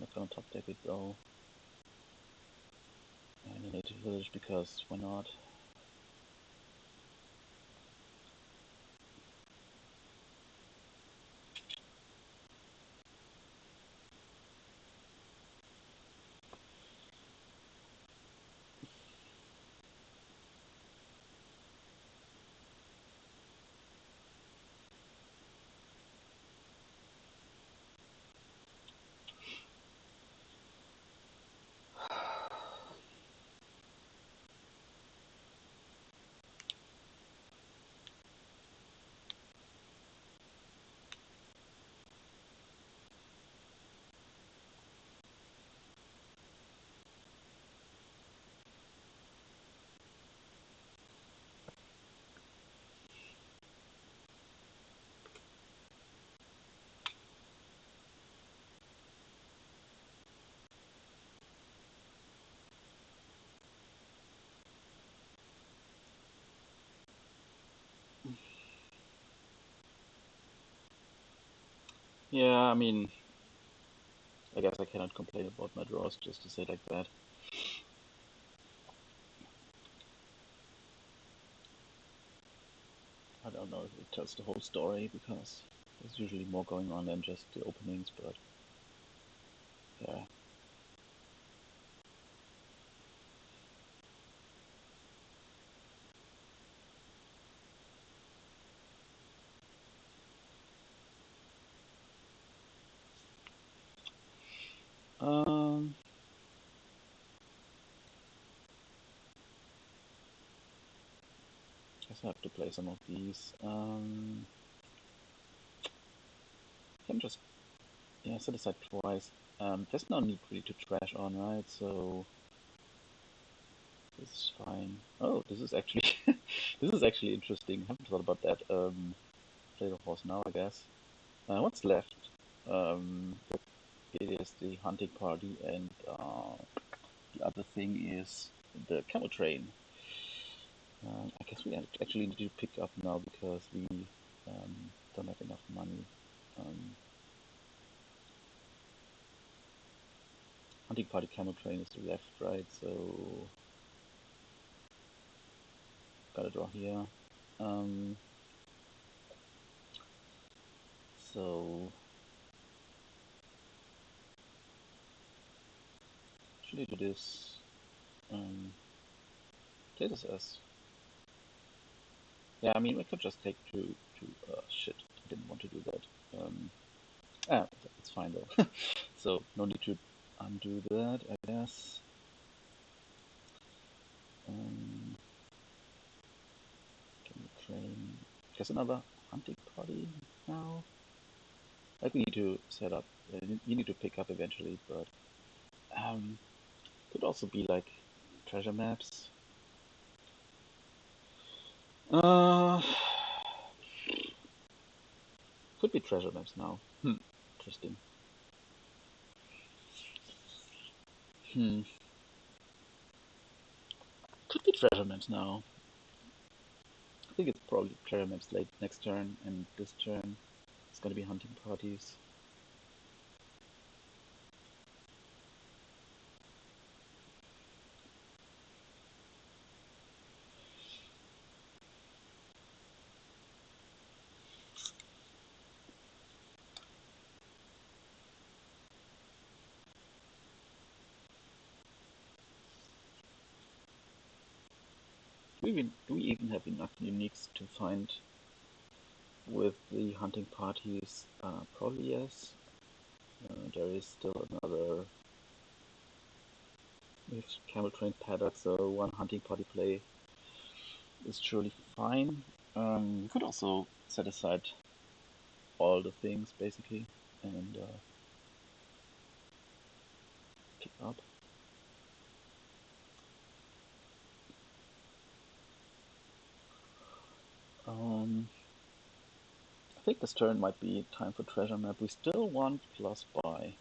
Not gonna top deck it though. And a native village because why not? Yeah, I mean, I guess I cannot complain about my draws just to say like that. I don't know if it tells the whole story because there's usually more going on than just the openings, but yeah. Um, guess I have to play some of these. I can just set aside twice. There's no need really to trash on, right? So this is fine. Oh, this is actually this is actually interesting. Haven't thought about that. Play the horse now, I guess. What's left? It is the hunting party, and the other thing is the camel train. I guess we actually need to pick up now because we don't have enough money. Um, hunting party camel train is the left, right? So gotta draw here. Um, So should I do this? Take this as. Yeah, I mean we could just take two. Shit, I didn't want to do that. It's fine though. So no need to undo that, I guess. Um, can we train? Guess another hunting party now. Like we need to set up. You need to pick up eventually, but could also be like treasure maps. Uh, could be treasure maps now. Interesting. Hmm. Could be treasure maps now. I think it's probably treasure maps late next turn, and this turn it's gonna be hunting parties. Do we even have enough uniques to find with the hunting parties? Probably yes. There is still another. We have camel trained paddock, so one hunting party play is surely fine. We could also set aside all the things basically and pick up. I think this turn might be time for treasure map. We still want plus buy.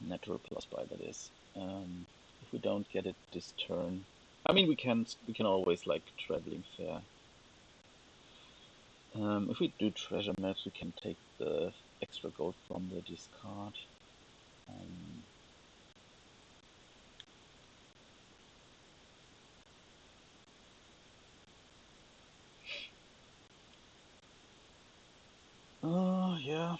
Natural plus buy, that is. If we don't get it this turn, I mean we can always like traveling fair. If we do treasure maps, we can take the extra gold from the discard. Um, yeah.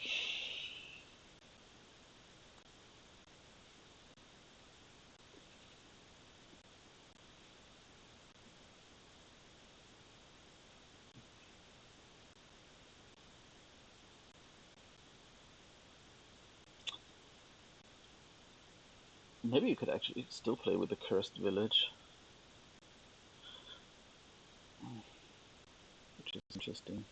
Maybe you could actually still play with the cursed village, which is interesting.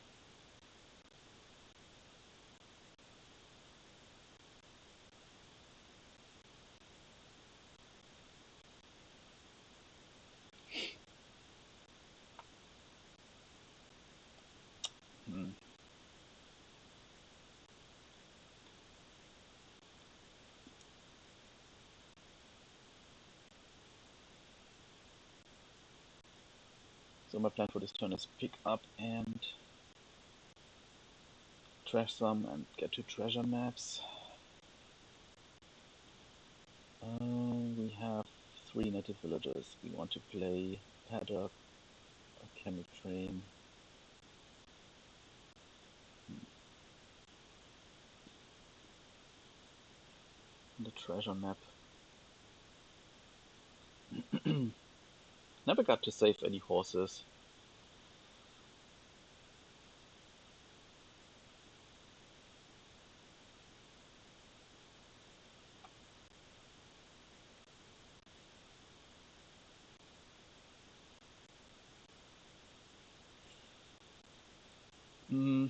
Hmm. So my plan for this turn is pick up and trash some and get to treasure maps. We have 3 native villagers. We want to play paddock, a camel train. The treasure map. Never got to save any horses. Mm,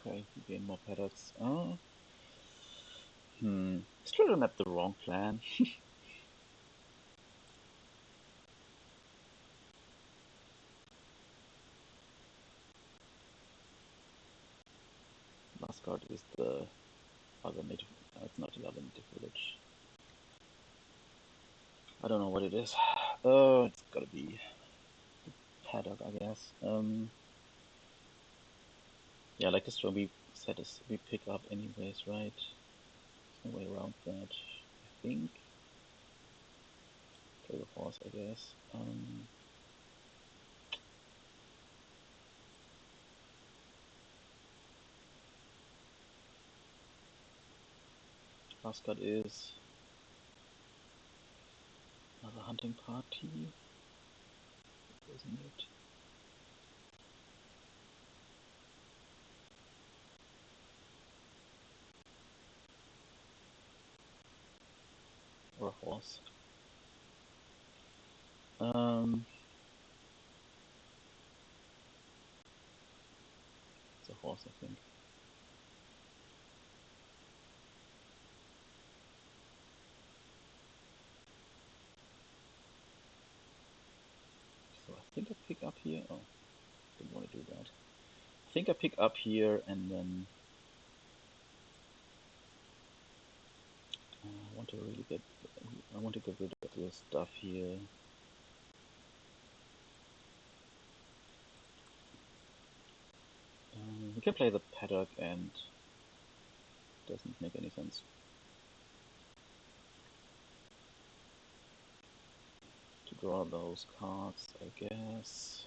okay, we gain more paddocks. Is treasure map the wrong plan? Last card is the other native. It's not the other native village. I don't know what it is. It's gotta be paddock, I guess. Yeah, like this one we said is we pick up anyways, right? There's no way around that. I think. Play the horse, I guess. Last card is another hunting party, isn't it? Or a horse. It's a horse, I think. So I think I pick up here. Oh, didn't want to do that. I think I pick up here and then I want to really get. I want to get rid of the stuff here. We can play the paddock and doesn't make any sense to draw those cards, I guess.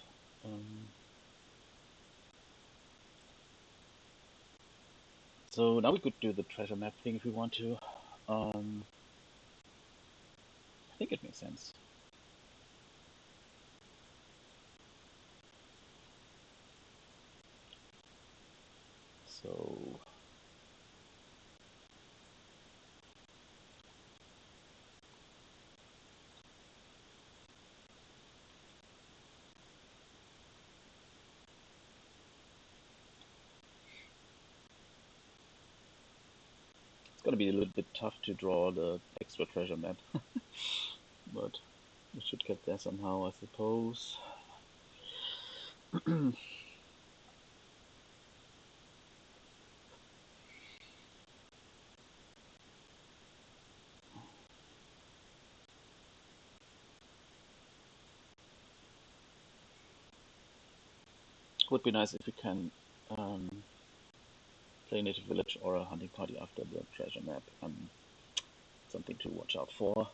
So now we could do the treasure map thing if we want to. I think it makes sense. So it's gonna be a little bit tough to draw the extra treasure map, but we should get there somehow, I suppose. Would be nice if we can play native village or a hunting party after the treasure map. Something to watch out for.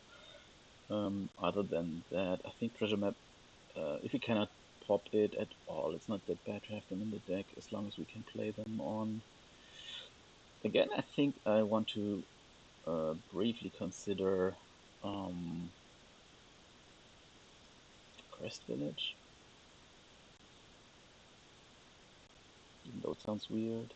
Other than that, I think treasure map, if we cannot pop it at all, it's not that bad to have them in the deck as long as we can play them on. Again, I think I want to briefly consider Crest Village, even though it sounds weird.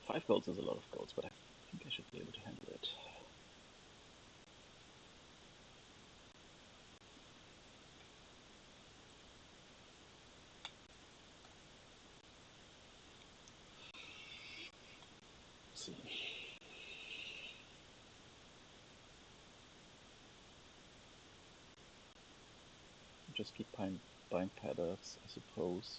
Five golds is a lot of golds, but I think I should be able to handle it. Let's see. Just keep buying paddocks, I suppose.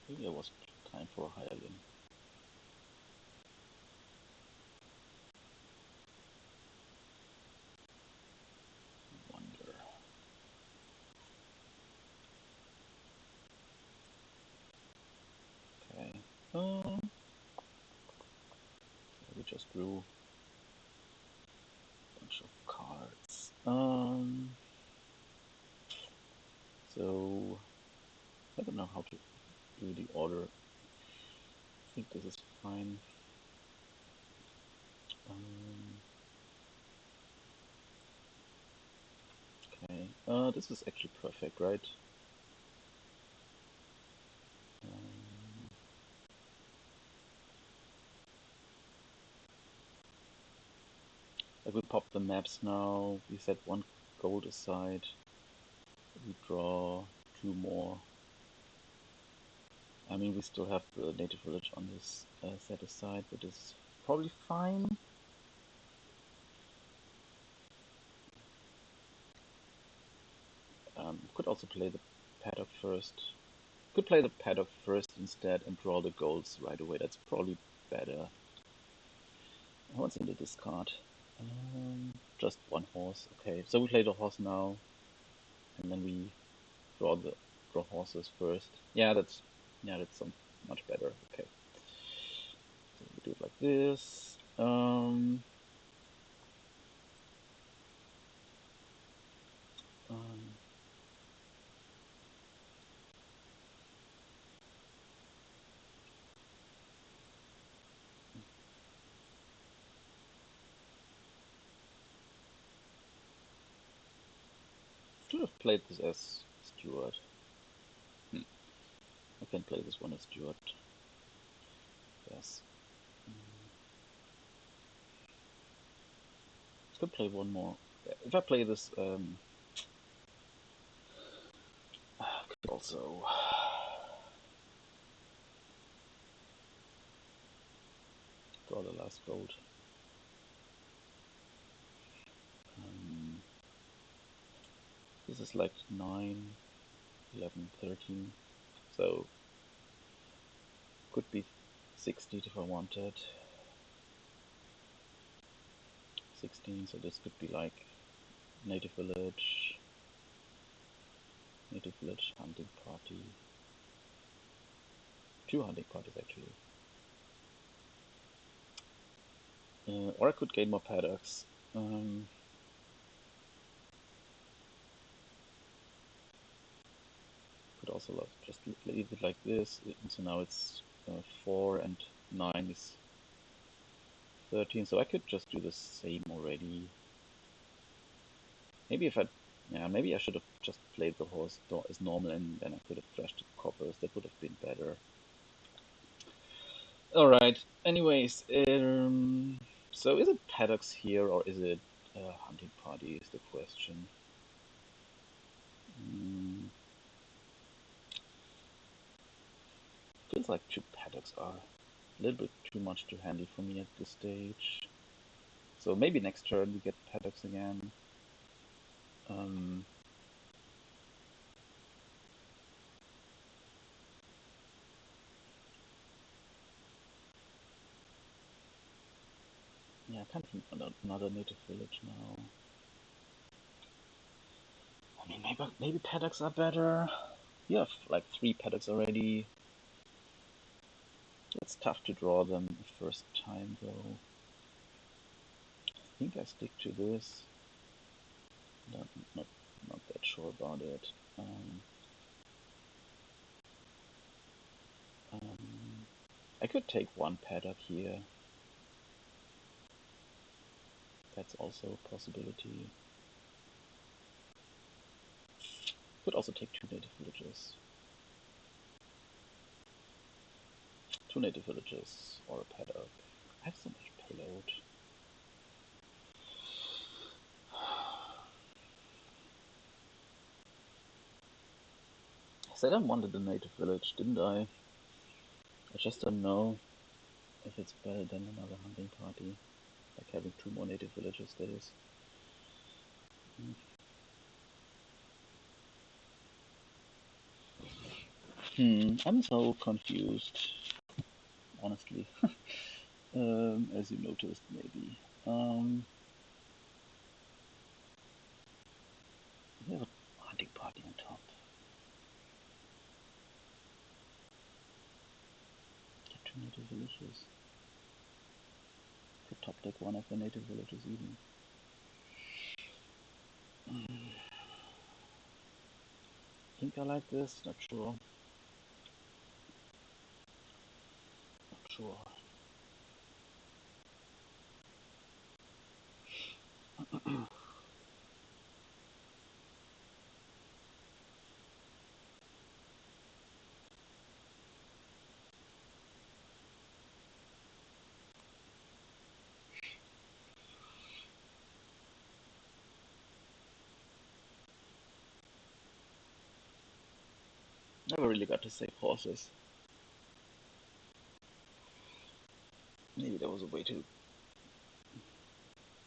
Maybe it was time for a hireling. I wonder. Okay. We just drew bunch of cards. So I don't know how to do the order. I think this is fine. Okay, this is actually perfect, right? Like we pop the maps now, we set one gold aside, we draw two more. I mean, we still have the native village on this set aside, but it's probably fine. Could also play the paddock first. Could play the paddock first instead and draw the golds right away. That's probably better. What's in the discard? Just one horse. Okay, so we play the horse now, and then we draw horses first. Yeah, that's some much better. Okay, so we do it like this. Should have played this as Steward. I can play this one as Steward. Yes. Could play one more. If I play this, could also draw the last gold. This is like 9, 11, 13. So could be 16 if I wanted. 16, so this could be like native village, hunting party. 2 hunting parties actually. Or I could gain more paddocks. Could also just leave it like this. So now it's 4 and 9 is 13. So I could just do the same already. Maybe maybe I should have just played the horse as normal and then I could have thrashed the coppers. That would have been better. Alright, anyways, so is it paddocks here or is it hunting party is the question. Feels like 2 paddocks are a little bit too much too handy for me at this stage. So maybe next turn we get paddocks again. Yeah, I can't think another native village now. I mean, maybe paddocks are better. You have like 3 paddocks already. It's tough to draw them the first time though. I think I stick to this. Not that sure about it. I could take 1 paddock here. That's also a possibility. Could also take 2 native villages. 2 native villages or a paddock. I have so much payload. I said I wanted a native village, didn't I? I just don't know if it's better than another hunting party. Like having 2 more native villages, that is. I'm so confused, honestly. As you noticed, maybe. We have a hunting party on top. Get 2 native villages. Could top deck one of the native villages even. think I like this. Not sure. Not sure. Never really got to save horses. Maybe there was a way to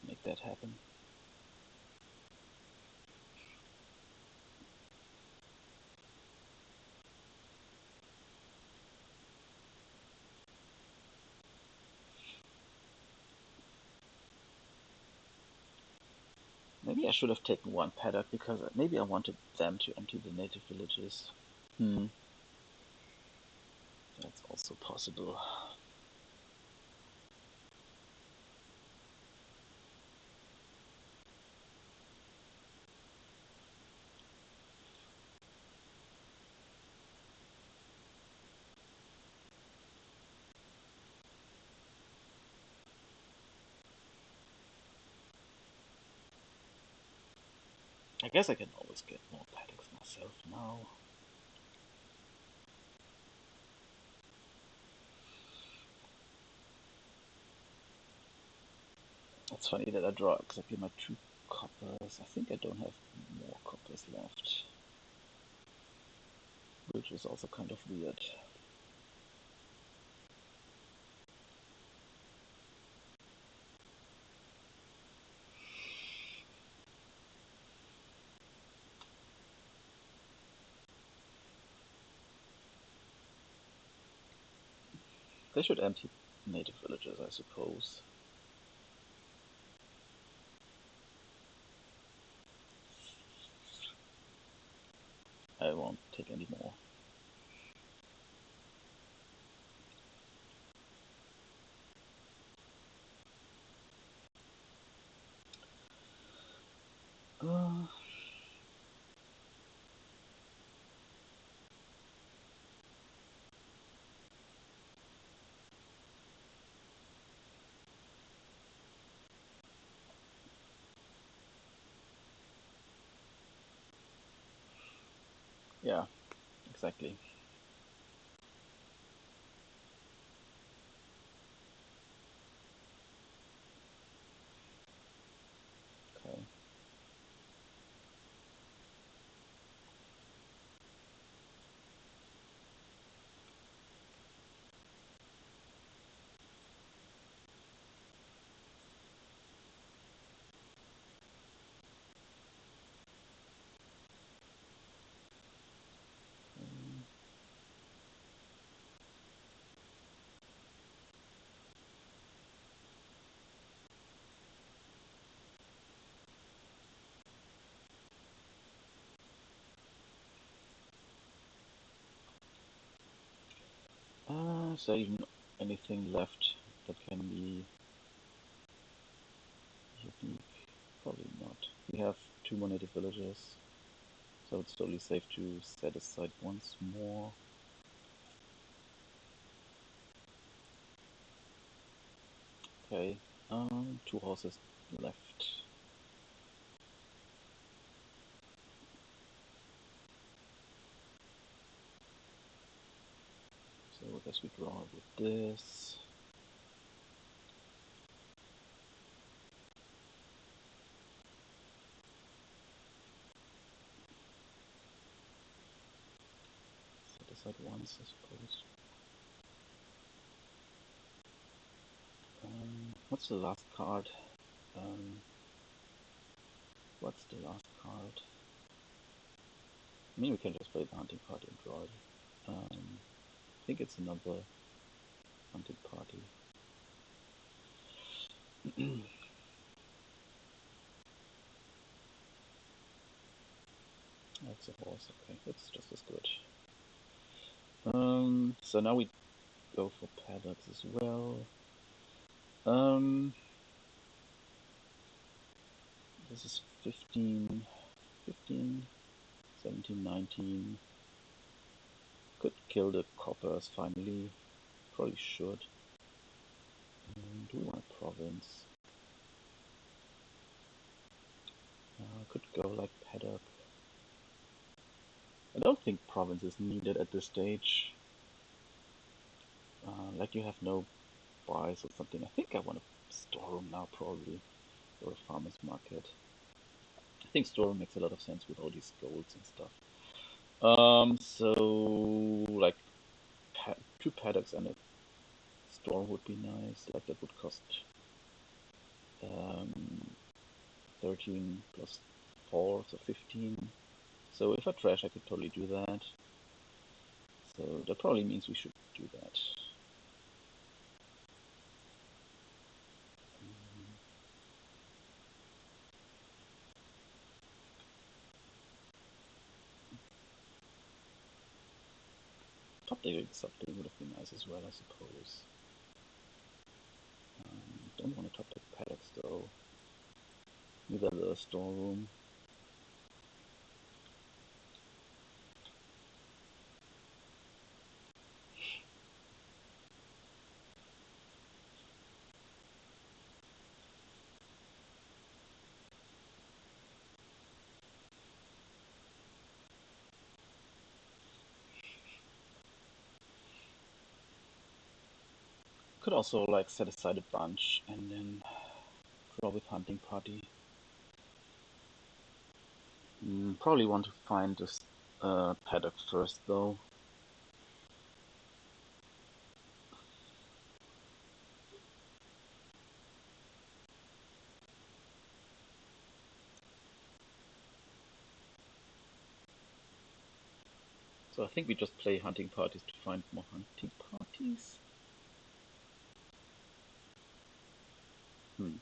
make that happen. Maybe I should have taken one paddock because maybe I wanted them to empty the native villages. Hmm, that's also possible. I guess I can always get more paddocks myself now. It's funny that I draw exactly my 2 coppers. I think I don't have more coppers left, which is also kind of weird. They should empty native villages, I suppose. I won't take any more. Uh, yeah, exactly. Okay. Is there even anything left that can be unique? Probably not. We have 2 more native villages, so it's totally safe to set aside once more. Okay, 2 horses left. So I guess we draw with this. Set aside once, I suppose. What's the last card? Um, what's the last card? I mean, we can just play the hunting party and draw it. I think it's another hunting party. That's a horse. Okay, that's just as good. So now we go for paddocks as well. This is 15, 17, 19. Could kill the coppers finally. Probably should. Do we want a province? Could go like paddock. I don't think province is needed at this stage. Like you have no buys or something. I think I want a storeroom now probably, or a farmer's market. I think storeroom makes a lot of sense with all these golds and stuff. So like two paddocks and a store would be nice. Like that would cost um, 13 plus 4, so 15. So if I trash, I could totally do that. So that probably means we should do that. Top decking something would have been nice as well, I suppose. Don't want to top deck paddocks though. Neither the storeroom. Could also like set aside a bunch and then draw with hunting party. Probably want to find this paddock first though. So I think we just play hunting parties to find more hunting parties. Hmm.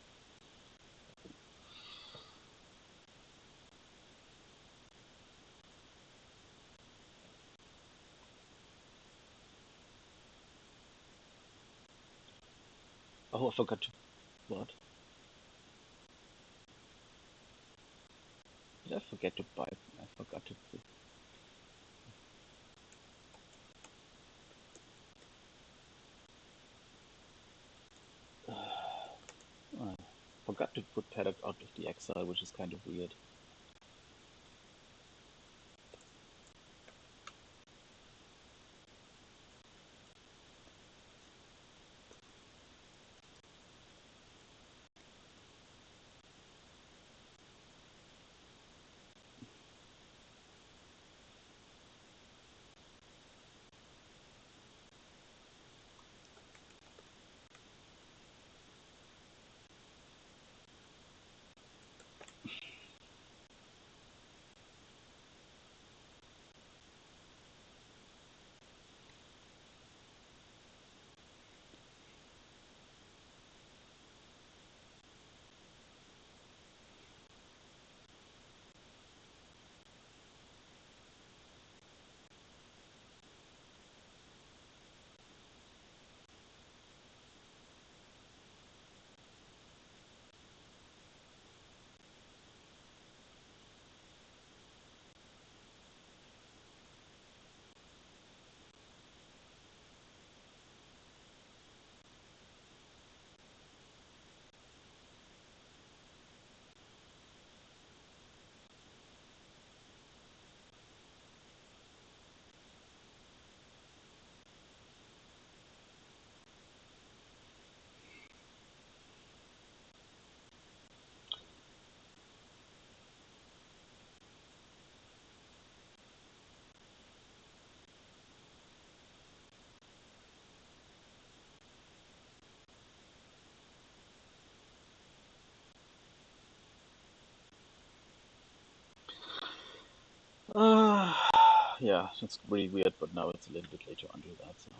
Oh, I forgot to... What? Did I forget to buy? I forgot to put... I forgot to put paddock out of the exile, which is kind of weird. Uh, yeah, it's really weird, but now it's a little bit late to undo that, so...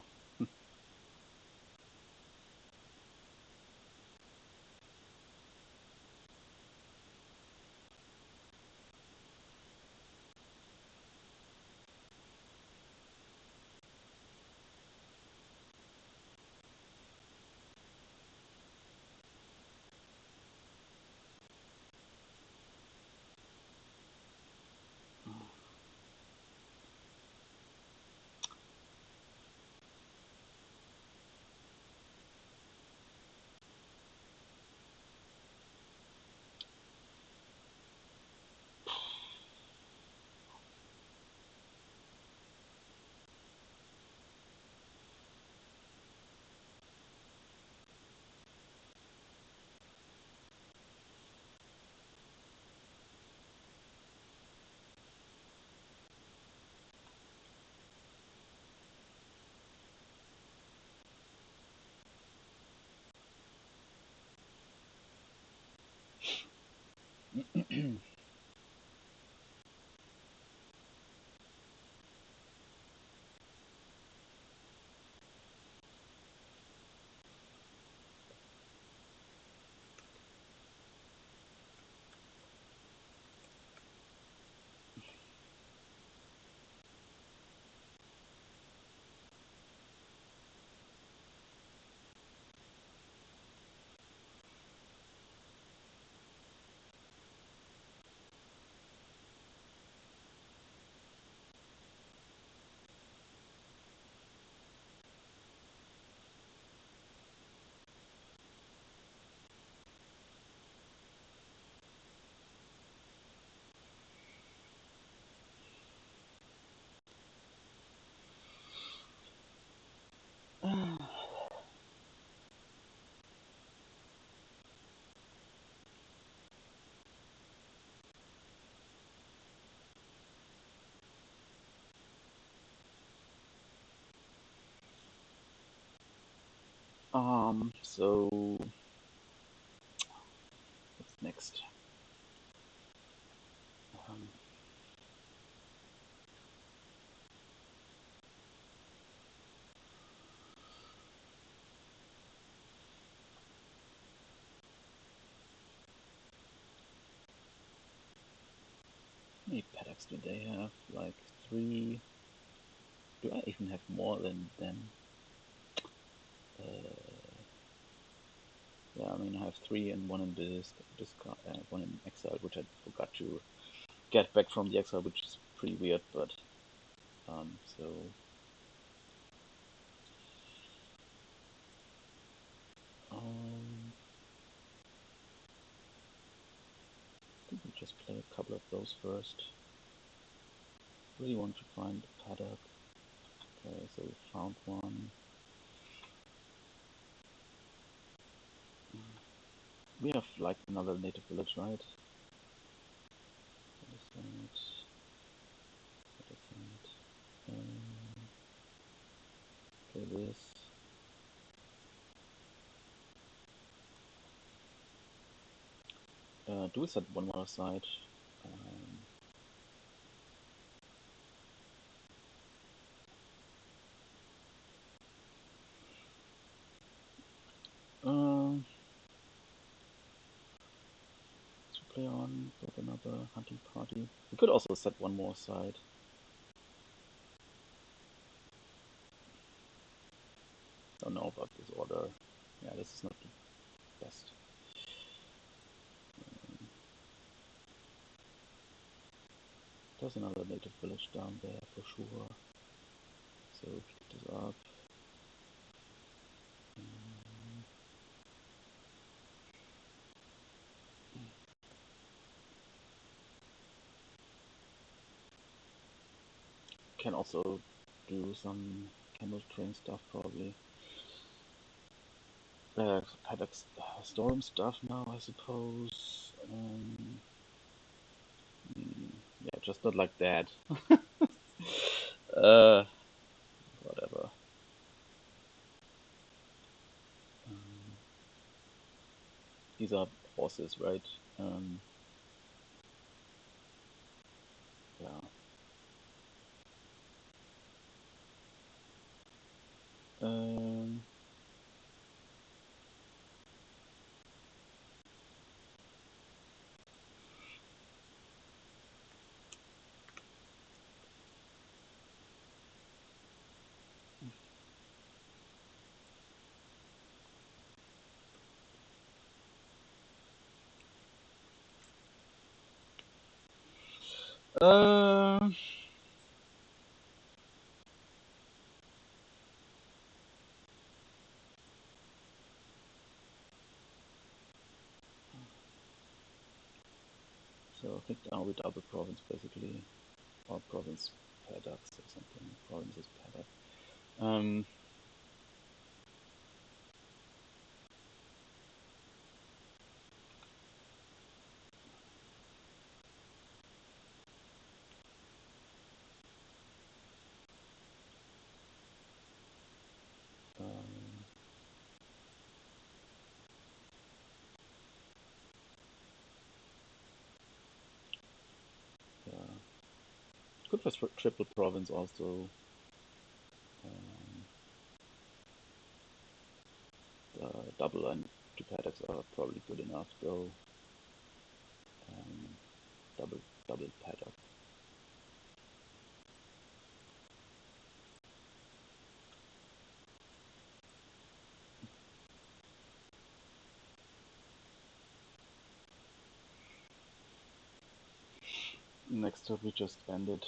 So what's next? Um, how many paddocks do they have? Like three. Do I even have more than them? Uh, yeah, I mean I have three and one in discard, one in exile, which I forgot to get back from the exile, which is pretty weird. But so um, I think we'll just play a couple of those first. Really want to find a paddock. Okay, so we found one. We have like another native village, right? What is that? What is that? Okay, this. Do we set one more aside? Um, um, to play on, build another hunting party. We could also set one more aside. Don't know about this order. Yeah, this is not the best. There's another native village down there for sure. So pick this up. Um, can also do some camel train stuff probably. Paddocks, storm stuff now, I suppose. Yeah, just not like that. uh, Whatever. Um, these are horses, right? Yeah. Um, uh, so I think now we double province basically, or province paddocks or something. Provinces paddock. Um, um, yeah. Good for triple province also. Um, the double and two paddocks are probably good enough though. Um, double paddock. Next up, we just ended.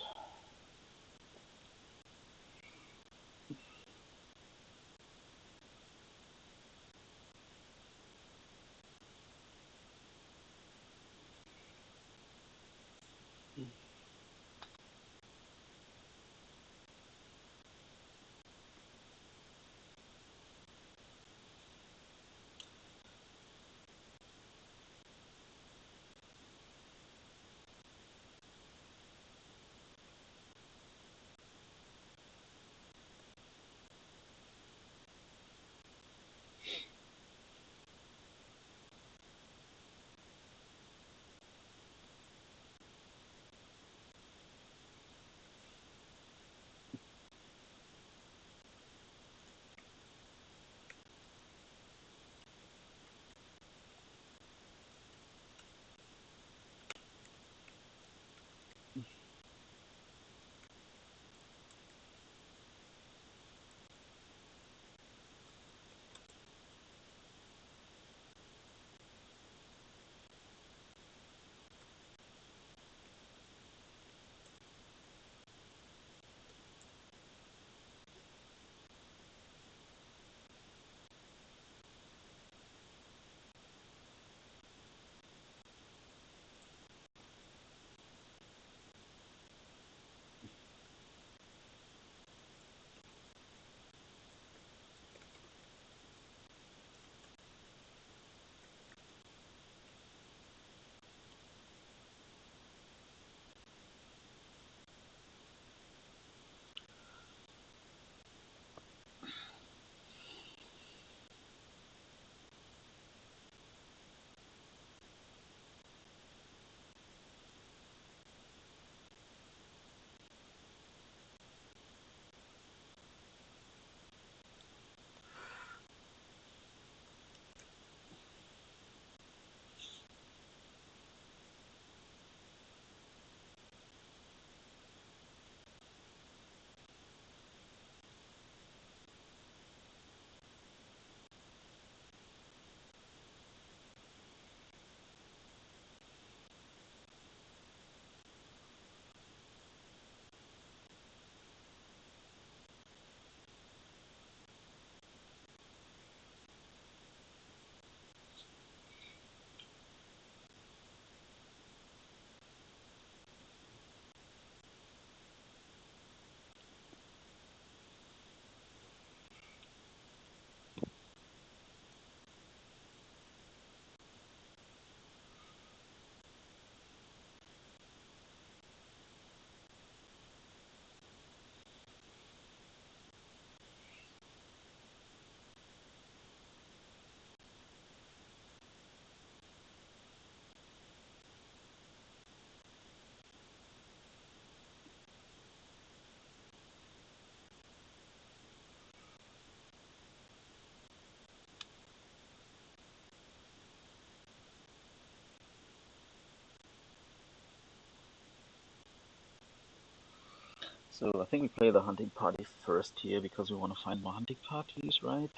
So I think we play the hunting party first here because we want to find more hunting parties, right?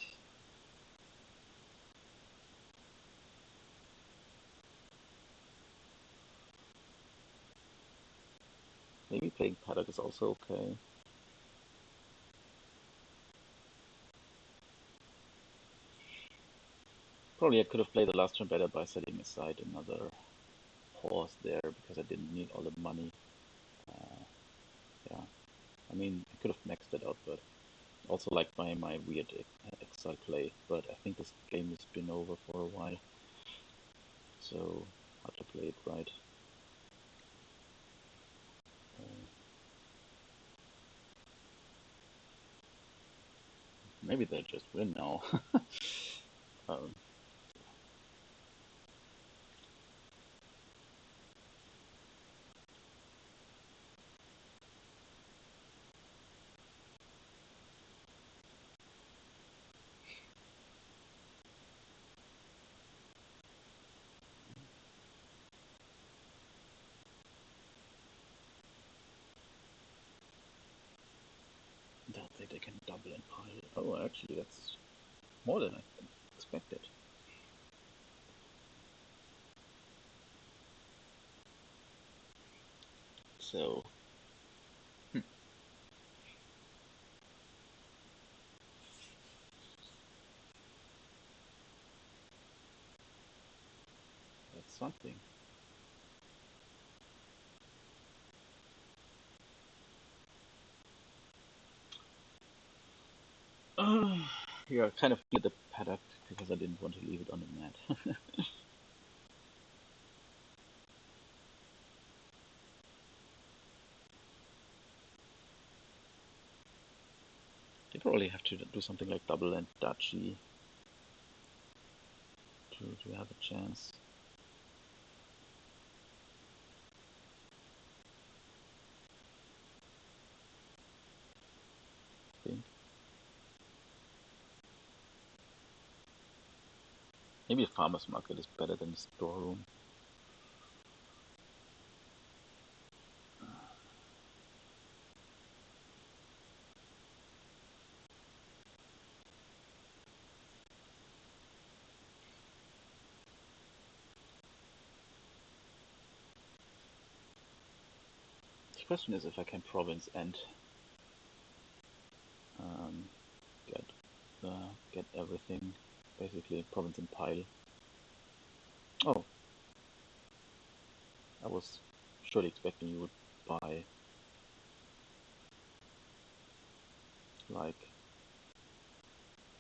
Maybe playing paddock is also okay. Probably I could have played the last turn better by setting aside another horse there because I didn't need all the money. Yeah, I mean, I could have maxed it out, but also like my weird exile play. But I think this game has been over for a while, so hard to play it right. Uh, Maybe they just win now. um, don't think they can double and pile. Oh, actually, that's more than I expected. So, hmm, that's something. Uh, yeah, kind of cleared the paddock because I didn't want to leave it on the mat. They probably have to do something like double and duchy to have a chance. I think maybe a farmer's market is better than a storeroom. The question is if I can province and um, get get everything, basically province and pile. Oh, I was surely expecting you would buy like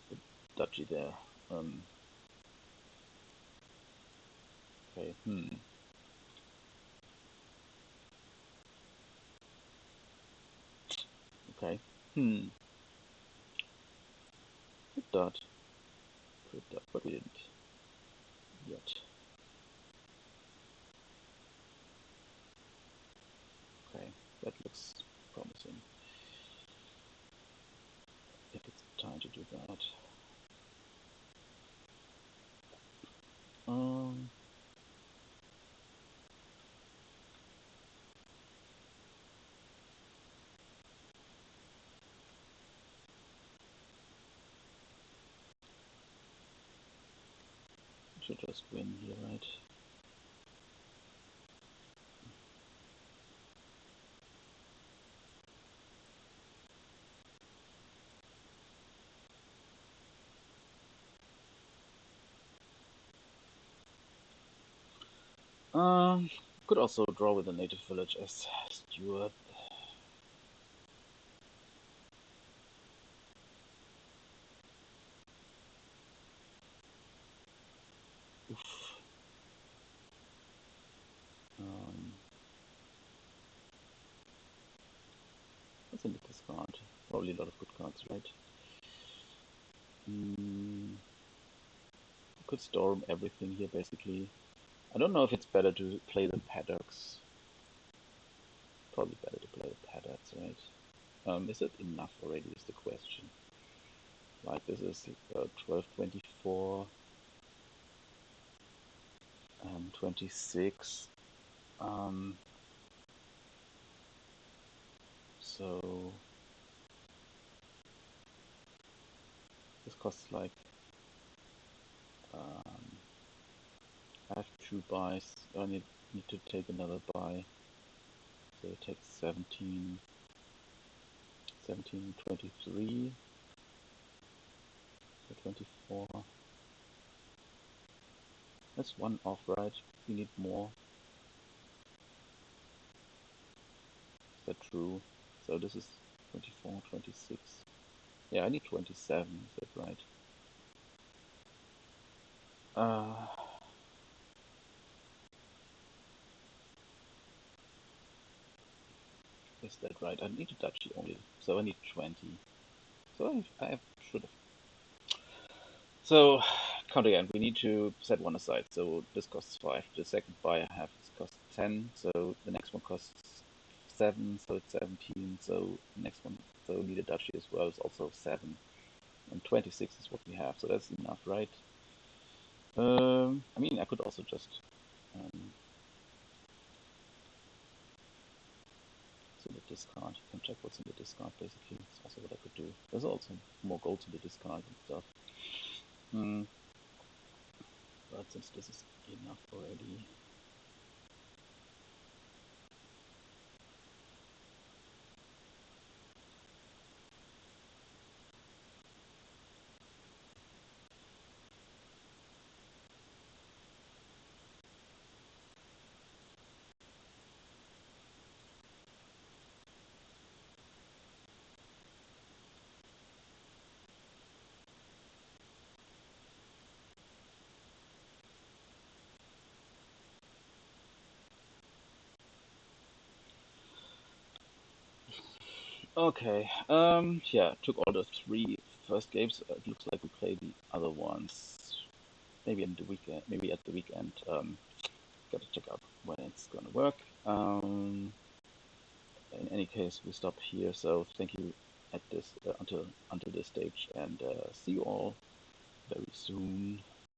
the duchy there. Um, okay, okay, hmm, could that, but we didn't yet. Okay, that looks promising. I think it's time to do that. Um, should just win here, right? Um, could also draw with a native village as Steward. Oof. Um, what's in the discard? Probably a lot of good cards, right? Mm, could storm everything here, basically. I don't know if it's better to play the paddocks. Probably better to play the paddocks, right? Is it enough already? Is the question. Like this is 1224 and 26. Um, So this costs like I have 2 buys. I need to take another buy. So it takes 17, 23, so 24. That's one off, right? We need more. Is that true? So this is 24, 26. Yeah, I need 27. Is that right? Uh, is that right? I need a duchy only, so I need 20. So I should have. So count again. We need to set one aside. So this costs 5. The second buy I have is costs 10. So the next one costs 7. So it's 17. So the next one, so need a duchy as well, is also 7. And 26 is what we have. So that's enough, right? I mean, I could also just um, in the discard. You can check what's in the discard, basically. That's also what I could do. There's also more gold in the discard and stuff. Hmm. But since this is enough already. Okay. Yeah, took all the 3 first games. It looks like we play the other ones maybe in the weekend. Maybe at the weekend. Gotta check out when it's gonna work. In any case, we stop here. So thank you at this until this stage, and see you all very soon.